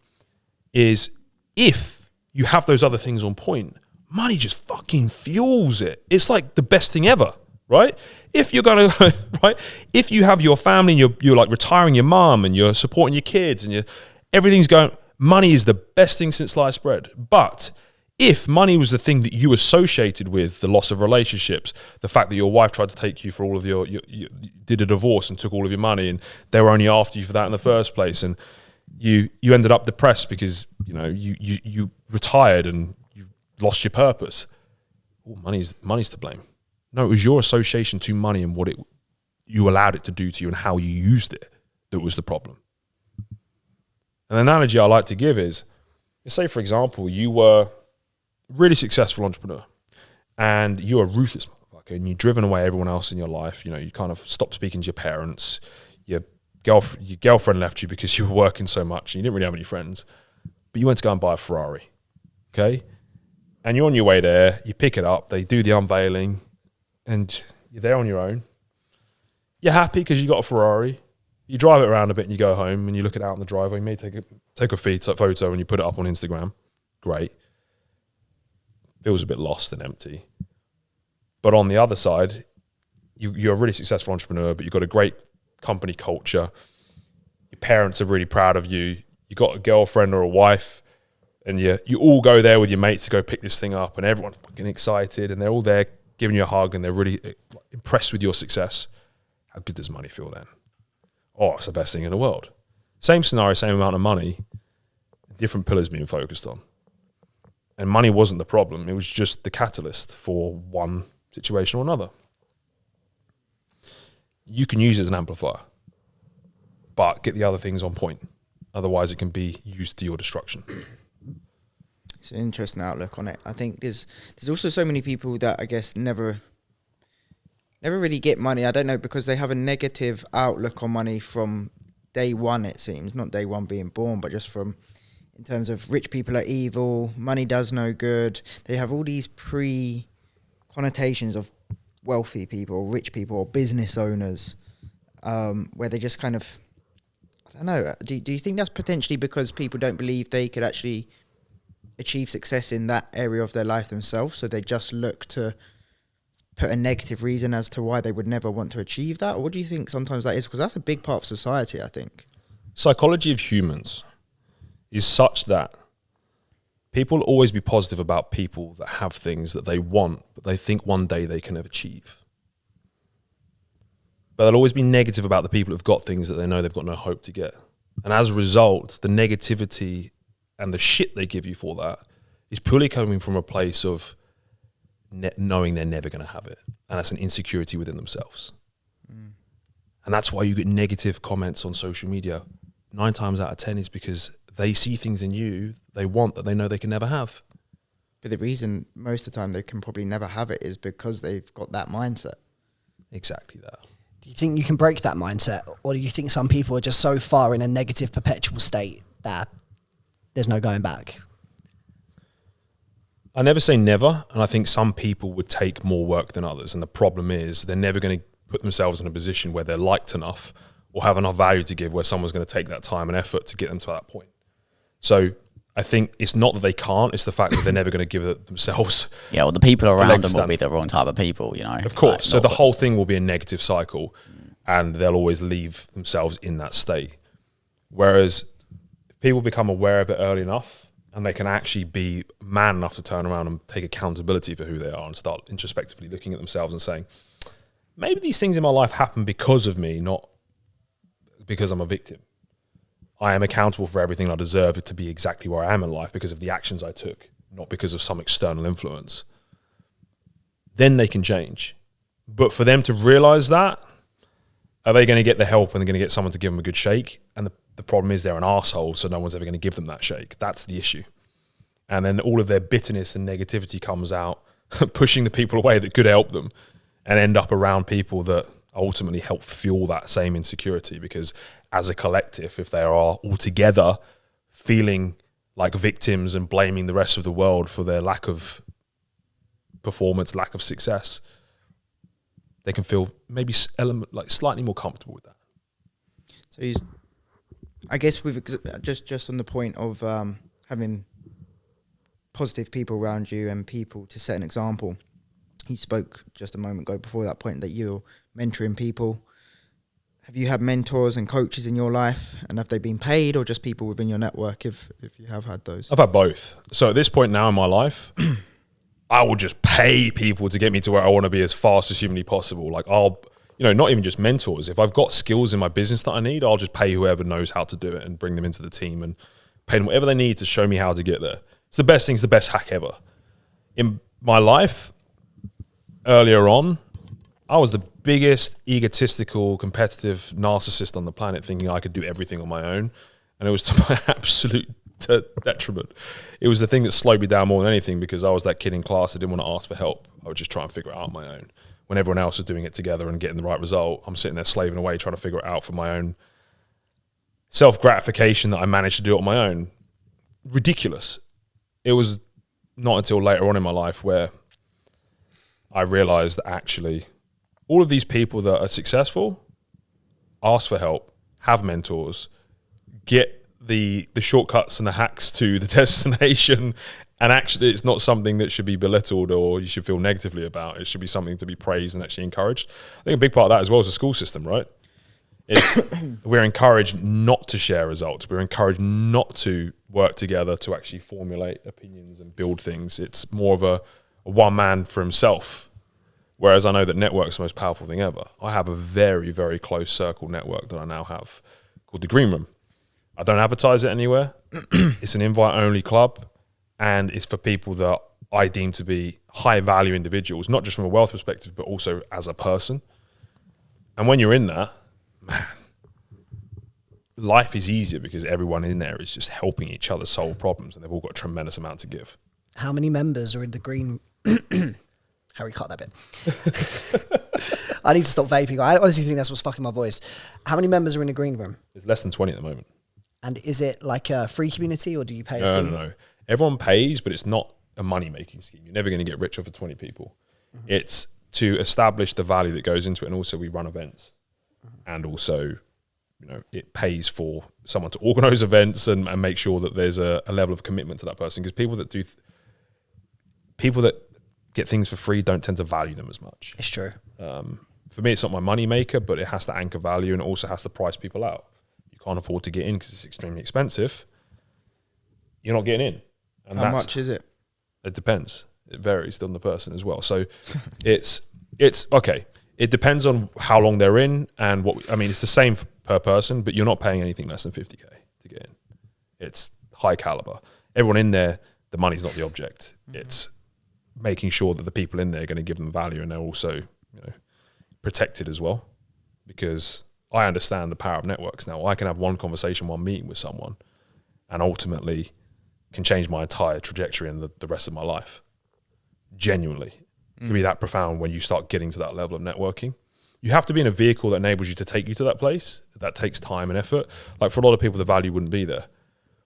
is, if you have those other things on point, money just fucking fuels it. It's like the best thing ever, right? If you're going to, right? If you have your family and you're like retiring your mum and you're supporting your kids and everything's going, money is the best thing since sliced bread. But if money was the thing that you associated with the loss of relationships, the fact that your wife tried to take you for all of you did a divorce and took all of your money, and they were only after you for that in the first place, and you ended up depressed because you retired and you lost your purpose. Oh, money's to blame. No, it was your association to money and what you allowed it to do to you and how you used it that was the problem. An analogy I like to give is, say for example, you were a really successful entrepreneur and you're a ruthless motherfucker and you've driven away everyone else in your life. You kind of stopped speaking to your parents. Your girlfriend left you because you were working so much and you didn't really have any friends, but you went to go and buy a Ferrari, okay? And you're on your way there, you pick it up, they do the unveiling, and you're there on your own. You're happy because you got a Ferrari. You drive it around a bit and you go home and you look it out in the driveway. You may take a photo and you put it up on Instagram. Great. Feels a bit lost and empty. But on the other side, you're a really successful entrepreneur, but you've got a great company culture. Your parents are really proud of you. You got a girlfriend or a wife, and you all go there with your mates to go pick this thing up, and everyone's fucking excited, and they're all there giving you a hug, and they're really impressed with your success. How good does money feel then? Oh, it's the best thing in the world. Same scenario, same amount of money, different pillars being focused on. And money wasn't the problem. It was just the catalyst for one situation or another. You can use it as an amplifier, but get the other things on point. Otherwise, it can be used to your destruction. It's an interesting outlook on it. I think there's also so many people that I guess never really get money. I don't know, because they have a negative outlook on money from day one, it seems. Not day one being born, but just from, in terms of rich people are evil, money does no good. They have all these pre-connotations of wealthy people, or rich people, or business owners, where they just kind of, I don't know. Do you think that's potentially because people don't believe they could actually achieve success in that area of their life themselves, so they just look to put a negative reason as to why they would never want to achieve that? Or what do you think sometimes that is? Because that's a big part of society, I think. Psychology of humans is such that people will always be positive about people that have things that they want, but they think one day they can achieve. But they'll always be negative about the people who've got things that they know they've got no hope to get. And as a result, the negativity and the shit they give you for that is purely coming from a place of knowing they're never going to have it. And that's an insecurity within themselves. And that's why you get negative comments on social media. 9 times out of 10 is because they see things in you they want that they know they can never have. But the reason most of the time they can probably never have it is because they've got that mindset. Exactly that. Do you think you can break that mindset, or do you think some people are just so far in a negative perpetual state that there's no going back? I never say never, and I think some people would take more work than others, and the problem is they're never going to put themselves in a position where they're liked enough or have enough value to give where someone's going to take that time and effort to get them to that point. So I think it's not that they can't, it's the fact that they're never going to give it themselves. Yeah, well, the people around them will be the wrong type of people, you know. Of course. So the whole thing will be a negative cycle, and they'll always leave themselves in that state. Whereas if people become aware of it early enough, and they can actually be man enough to turn around and take accountability for who they are and start introspectively looking at themselves and saying, maybe these things in my life happen because of me, not because I'm a victim. I am accountable for everything. I deserve it to be exactly where I am in life because of the actions I took, not because of some external influence. Then they can change. But for them to realize that, are they going to get the help and they're going to get someone to give them a good shake? And the problem is they're an arsehole, so no one's ever going to give them that shake. That's the issue. And then all of their bitterness and negativity comes out, pushing the people away that could help them, and end up around people that ultimately help fuel that same insecurity. Because as a collective, if they are all together feeling like victims and blaming the rest of the world for their lack of performance, lack of success, they can feel maybe slightly more comfortable with that. So I guess we've just on the point of having positive people around you and people to set an example. You spoke just a moment ago before that point that you're mentoring people. Have you had mentors and coaches in your life, and have they been paid or just people within your network if you have had those? I've had both. So at this point now in my life, I will just pay people to get me to where I want to be as fast as humanly possible. Like not even just mentors. If I've got skills in my business that I need, I'll just pay whoever knows how to do it and bring them into the team and pay them whatever they need to show me how to get there. It's the best thing. It's the best hack ever. In my life, earlier on, I was the biggest egotistical, competitive narcissist on the planet, thinking I could do everything on my own. And it was to my absolute detriment. It was the thing that slowed me down more than anything, because I was that kid in class that didn't want to ask for help. I would just try and figure it out on my own. When everyone else was doing it together and getting the right result, I'm sitting there slaving away trying to figure it out for my own self-gratification that I managed to do it on my own. Ridiculous. It was not until later on in my life where I realized that actually all of these people that are successful ask for help, have mentors, get the shortcuts and the hacks to the destination. And actually, it's not something that should be belittled or you should feel negatively about. It should be something to be praised and actually encouraged. I think a big part of that as well is the school system, right? We're encouraged not to share results. We're encouraged not to work together to actually formulate opinions and build things. It's more of a one man for himself. Whereas I know that network's the most powerful thing ever. I have a very, very close circle network that I now have called the Green Room. I don't advertise it anywhere. It's an invite-only club. And it's for people that I deem to be high-value individuals, not just from a wealth perspective, but also as a person. And when you're in that, man, life is easier because everyone in there is just helping each other solve problems, and they've all got a tremendous amount to give. How many members are in the green? Harry, cut that bit. I need to stop vaping. I honestly think that's what's fucking my voice. How many members are in the green room? There's less than 20 at the moment. And is it like a free community, or do you pay a fee? No. Everyone pays, but it's not a money-making scheme. You're never going to get richer for 20 people. Mm-hmm. It's to establish the value that goes into it, and also we run events. Mm-hmm. And also, it pays for someone to organise events and make sure that there's a level of commitment to that person. Because people that people that get things for free don't tend to value them as much. It's true. For me, it's not my money maker, but it has to anchor value, and it also has to price people out. You can't afford to get in because it's extremely expensive. You're not getting in. And how much is it? It depends. It varies on the person as well. So it's okay. It depends on how long they're in and it's the same per person, but you're not paying anything less than 50K to get in. It's high caliber. Everyone in there, the money's not the object. Mm-hmm. It's making sure that the people in there are going to give them value, and they're also, protected as well, because I understand the power of networks now. I can have one conversation, one meeting with someone, and ultimately can change my entire trajectory and the rest of my life. Genuinely. It can be that profound when you start getting to that level of networking. You have to be in a vehicle that enables you to take you to that place. That takes time and effort. Like for a lot of people, the value wouldn't be there.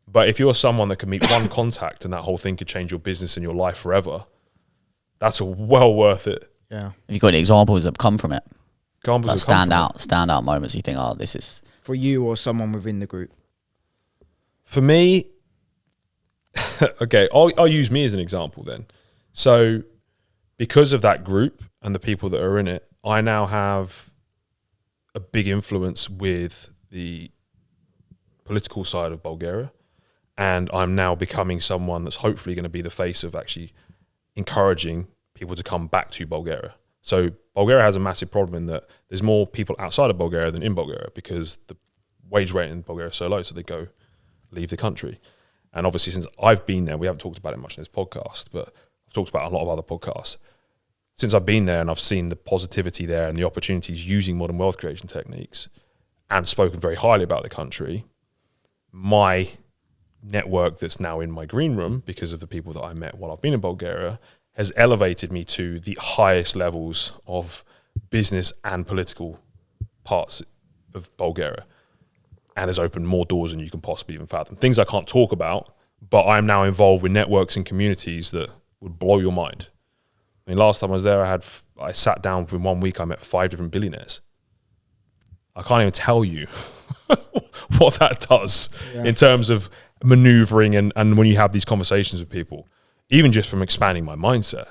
But if you're someone that can meet one contact and that whole thing could change your business and your life forever, that's well worth it. Yeah. Have you got any examples that come from it? Examples Like that come stand out moments you think, oh, this is... For you or someone within the group? For me, okay, I'll use me as an example then. So because of that group and the people that are in it, I now have a big influence with the political side of Bulgaria. And I'm now becoming someone that's hopefully going to be the face of actually encouraging people to come back to Bulgaria. So Bulgaria has a massive problem in that there's more people outside of Bulgaria than in Bulgaria because the wage rate in Bulgaria is so low, so they leave the country. And obviously since I've been there, we haven't talked about it much in this podcast, but I've talked about a lot of other podcasts. Since I've been there and I've seen the positivity there and the opportunities using modern wealth creation techniques and spoken very highly about the country, my network that's now in my green room because of the people that I met while I've been in Bulgaria has elevated me to the highest levels of business and political parts of Bulgaria and has opened more doors than you can possibly even fathom. Things I can't talk about, but I'm now involved with networks and communities that would blow your mind. I mean, last time I was there, I sat down in 1 week, I met 5 different billionaires. I can't even tell you what that does in terms of maneuvering and when you have these conversations with people, even just from expanding my mindset,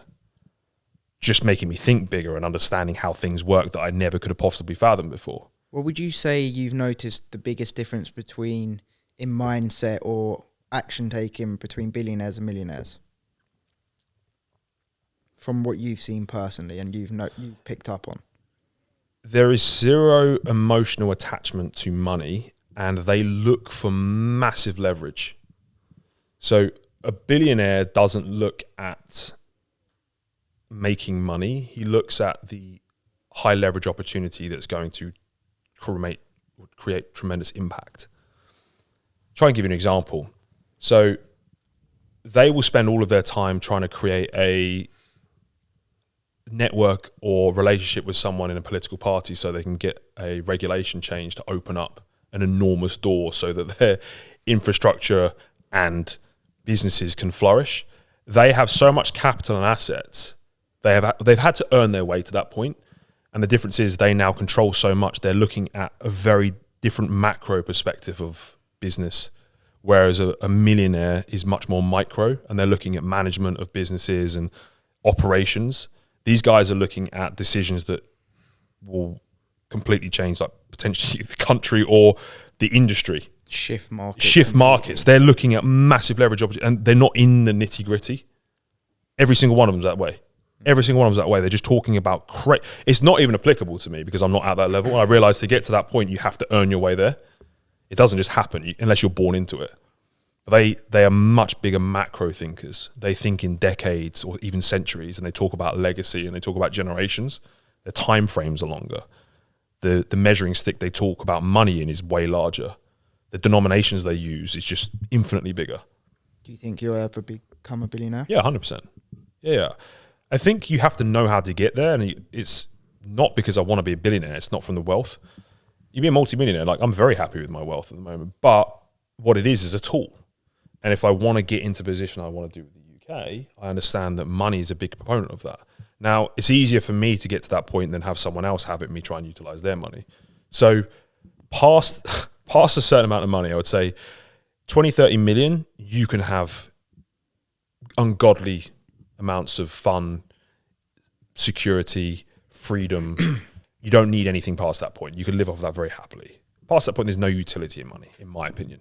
just making me think bigger and understanding how things work that I never could have possibly fathomed before. What would you say you've noticed the biggest difference between in mindset or action taking between billionaires and millionaires? From what you've seen personally and you've picked up on. There is zero emotional attachment to money and they look for massive leverage. So a billionaire doesn't look at making money. He looks at the high leverage opportunity that's going to create tremendous impact. Try and give you an example. So they will spend all of their time trying to create a network or relationship with someone in a political party so they can get a regulation change to open up an enormous door so that their infrastructure and businesses can flourish. They have so much capital and assets. They've had to earn their way to that point. And the difference is they now control so much. They're looking at a very different macro perspective of business, whereas a millionaire is much more micro and they're looking at management of businesses and operations. These guys are looking at decisions that will completely change, like potentially the country or the industry. Shift markets. They're looking at massive leverage opportunities and they're not in the nitty gritty. Every single one of them's that way. Every single one of them's that way. They're just talking about it's not even applicable to me because I'm not at that level. I realize to get to that point, you have to earn your way there. It doesn't just happen unless you're born into it. But they are much bigger macro thinkers. They think in decades or even centuries, and they talk about legacy and they talk about generations. Their time frames are longer. The measuring stick they talk about money in is way larger. The denominations they use is just infinitely bigger. Do you think you'll ever become a billionaire? Yeah, 100%. Yeah. I think you have to know how to get there, and it's not because I want to be a billionaire. It's not from the wealth. You be a multimillionaire. Like, I'm very happy with my wealth at the moment, but what it is a tool. And if I want to get into a position I want to do with the UK, I understand that money is a big proponent of that. Now, it's easier for me to get to that point than have someone else have it, me try and utilize their money. So past a certain amount of money, I would say 20, 30 million, you can have ungodly amounts of fun, security, freedom. You don't need anything past that point. You can live off of that very happily. Past that point, there's no utility in money, in my opinion.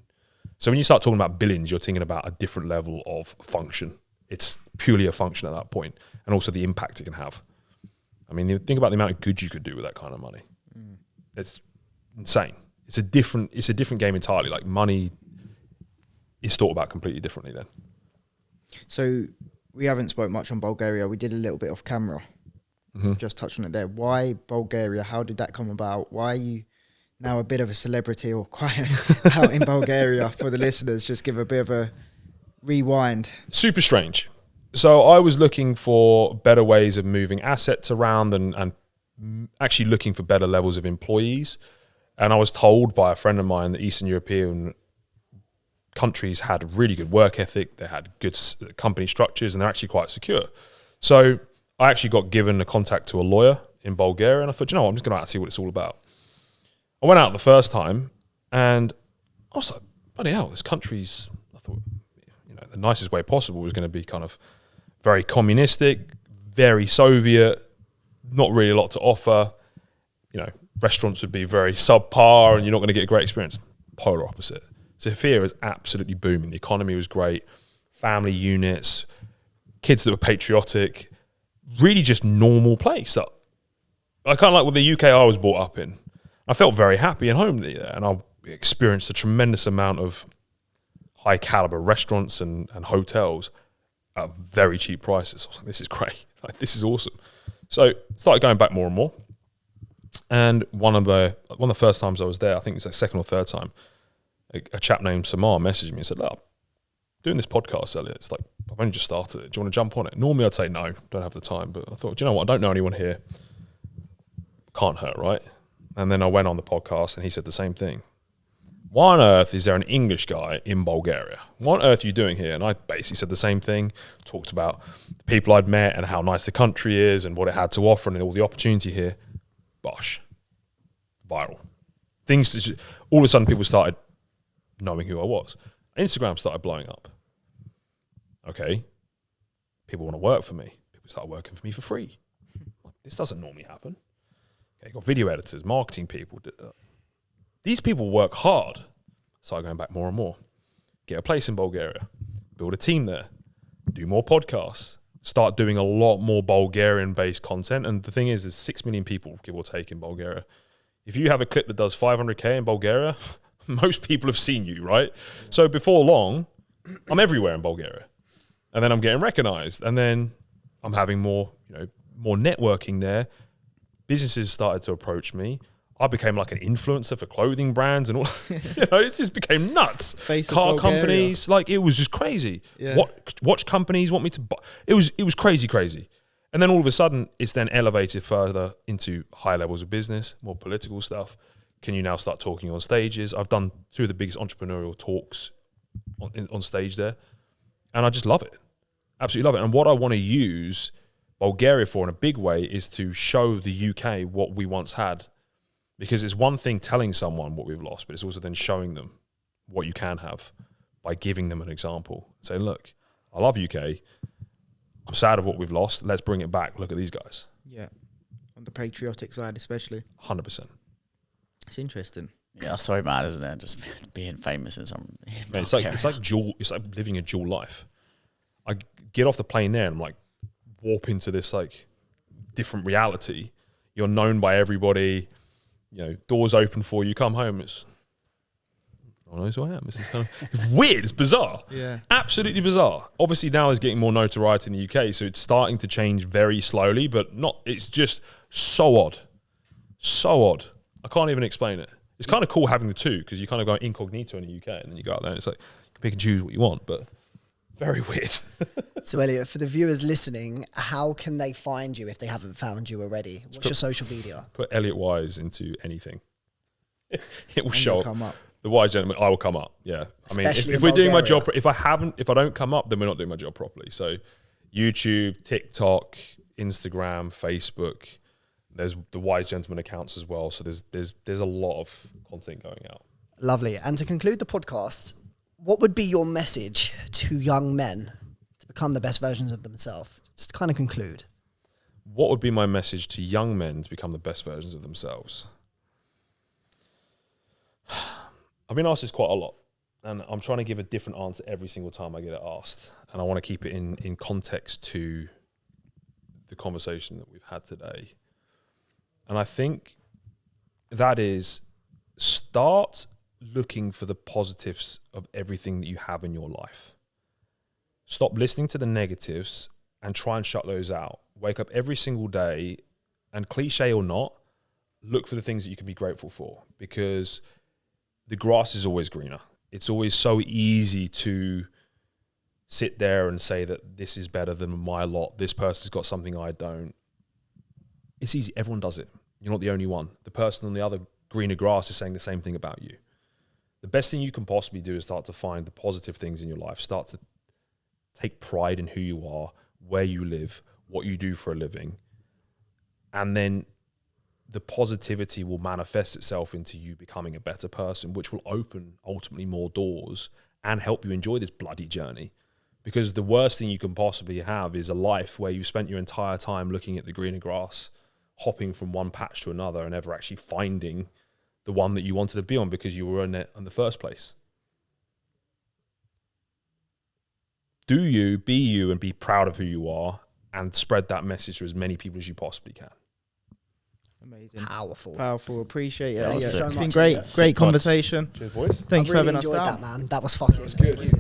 So when you start talking about billions, you're thinking about a different level of function. It's purely a function at that point, and also the impact it can have. I mean, you think about the amount of good you could do with that kind of money. It's insane. It's a different game entirely. Like, money is thought about completely differently then. So we haven't spoke much on Bulgaria. We did a little bit off camera. Just touched on it there. Why Bulgaria? How did that come about? Why are you now a bit of a celebrity or quite out in Bulgaria for the listeners? Just give a bit of a rewind. Super strange. So I was looking for better ways of moving assets around and actually looking for better levels of employees. And I was told by a friend of mine that Eastern European countries had really good work ethic, they had good company structures, and they're actually quite secure. So I actually got given a contact to a lawyer in Bulgaria, and I thought, you know what, I'm just going to see what it's all about. I went out the first time, and I was like, bloody hell, this country's, I thought, you know, the nicest way possible was going to be kind of very communistic, very Soviet, not really a lot to offer. You know, restaurants would be very subpar, and you're not going to get a great experience. Polar opposite. Sofia is absolutely booming. The economy was great. Family units, kids that were patriotic, really just normal place. I kind of like with the UK I was brought up in. I felt very happy and homely there, and I experienced a tremendous amount of high caliber restaurants and hotels at very cheap prices. I was like, this is great. Like, this is awesome. So started going back more and more. And one of the first times I was there, I think it was the second or third time, a chap named Samar messaged me and said, look, I'm doing this podcast, Elliot. It's like, I've only just started it. Do you want to jump on it? Normally I'd say no, don't have the time. But I thought, do you know what? I don't know anyone here. Can't hurt, right? And then I went on the podcast and he said the same thing. Why on earth is there an English guy in Bulgaria? What on earth are you doing here? And I basically said the same thing, talked about the people I'd met and how nice the country is and what it had to offer and all the opportunity here. Bosh. Viral. Things, all of a sudden people started knowing who I was. Instagram started blowing up. Okay. People want to work for me. People start working for me for free. This doesn't normally happen. Okay, got video editors, marketing people. These people work hard. Started going back more and more. Get a place in Bulgaria. Build a team there. Do more podcasts. Start doing a lot more Bulgarian-based content. And the thing is, there's 6 million people, give or take, in Bulgaria. If you have a clip that does 500K in Bulgaria, most people have seen you, right? So before long, I'm everywhere in Bulgaria. And then I'm getting recognized. And then I'm having more networking there. Businesses started to approach me. I became like an influencer for clothing brands and all. It just became nuts. Car companies, like it was just crazy. Yeah. Watch companies want me to buy. It was crazy. And then all of a sudden, it's then elevated further into high levels of business, more political stuff. Can you now start talking on stages? I've done 2 of the biggest entrepreneurial talks on stage there, and I just love it. Absolutely love it. And what I want to use Bulgaria for in a big way is to show the UK what we once had. Because it's one thing telling someone what we've lost, but it's also then showing them what you can have by giving them an example. Say, look, I love UK. I'm sad of what we've lost. Let's bring it back. Look at these guys. Yeah. On the patriotic side, especially. 100%. It's interesting. Yeah, that's so mad, isn't it? Just being famous in some. Man, it's like living a dual life. I get off the plane there and I'm like, warp into this like different reality. You're known by everybody. Doors open for you. Come home. It's no one knows who I am. It's weird. It's bizarre. Yeah, absolutely bizarre. Obviously, now it's getting more notoriety in the UK, so it's starting to change very slowly, but not. It's just so odd, so odd. I can't even explain it. It's kind of cool having the two because you kind of go incognito in the UK, and then you go out there and it's like you can pick and choose what you want, but very weird. So, Elliot, for the viewers listening, how can they find you if they haven't found you already? What's your social media? Put Elliot Wise into anything. It will show come up. The Wise gentleman, I will come up. Yeah. Especially if we're doing my job, if I don't come up, then we're not doing my job properly. So YouTube, TikTok, Instagram, Facebook, there's the Wise Gentleman accounts as well. So there's a lot of content going out. Lovely. And to conclude the podcast, what would be your message to young men to become the best versions of themselves? Just to kind of conclude. What would be my message to young men to become the best versions of themselves? I've been asked this quite a lot, and I'm trying to give a different answer every single time I get it asked. And I want to keep it in context to the conversation that we've had today. And I think that is start looking for the positives of everything that you have in your life. Stop listening to the negatives and try and shut those out. Wake up every single day, and cliche or not, look for the things that you can be grateful for, because the grass is always greener. It's always so easy to sit there and say that this is better than my lot. This person's got something I don't. It's easy. Everyone does it. You're not the only one. The person on the other greener grass is saying the same thing about you. The best thing you can possibly do is start to find the positive things in your life. Start to take pride in who you are, where you live, what you do for a living. And then the positivity will manifest itself into you becoming a better person, which will open ultimately more doors and help you enjoy this bloody journey. Because the worst thing you can possibly have is a life where you spent your entire time looking at the greener grass, hopping from one patch to another and never actually finding the one that you wanted to be on because you were in it in the first place. Do you, be you, and be proud of who you are, and spread that message to as many people as you possibly can. Amazing. Powerful. Appreciate it. Thank you so It's much. been great. Yes. Great conversation. Cheers, boys. Thank you for really having us enjoyed down. that, man. That was fucking good.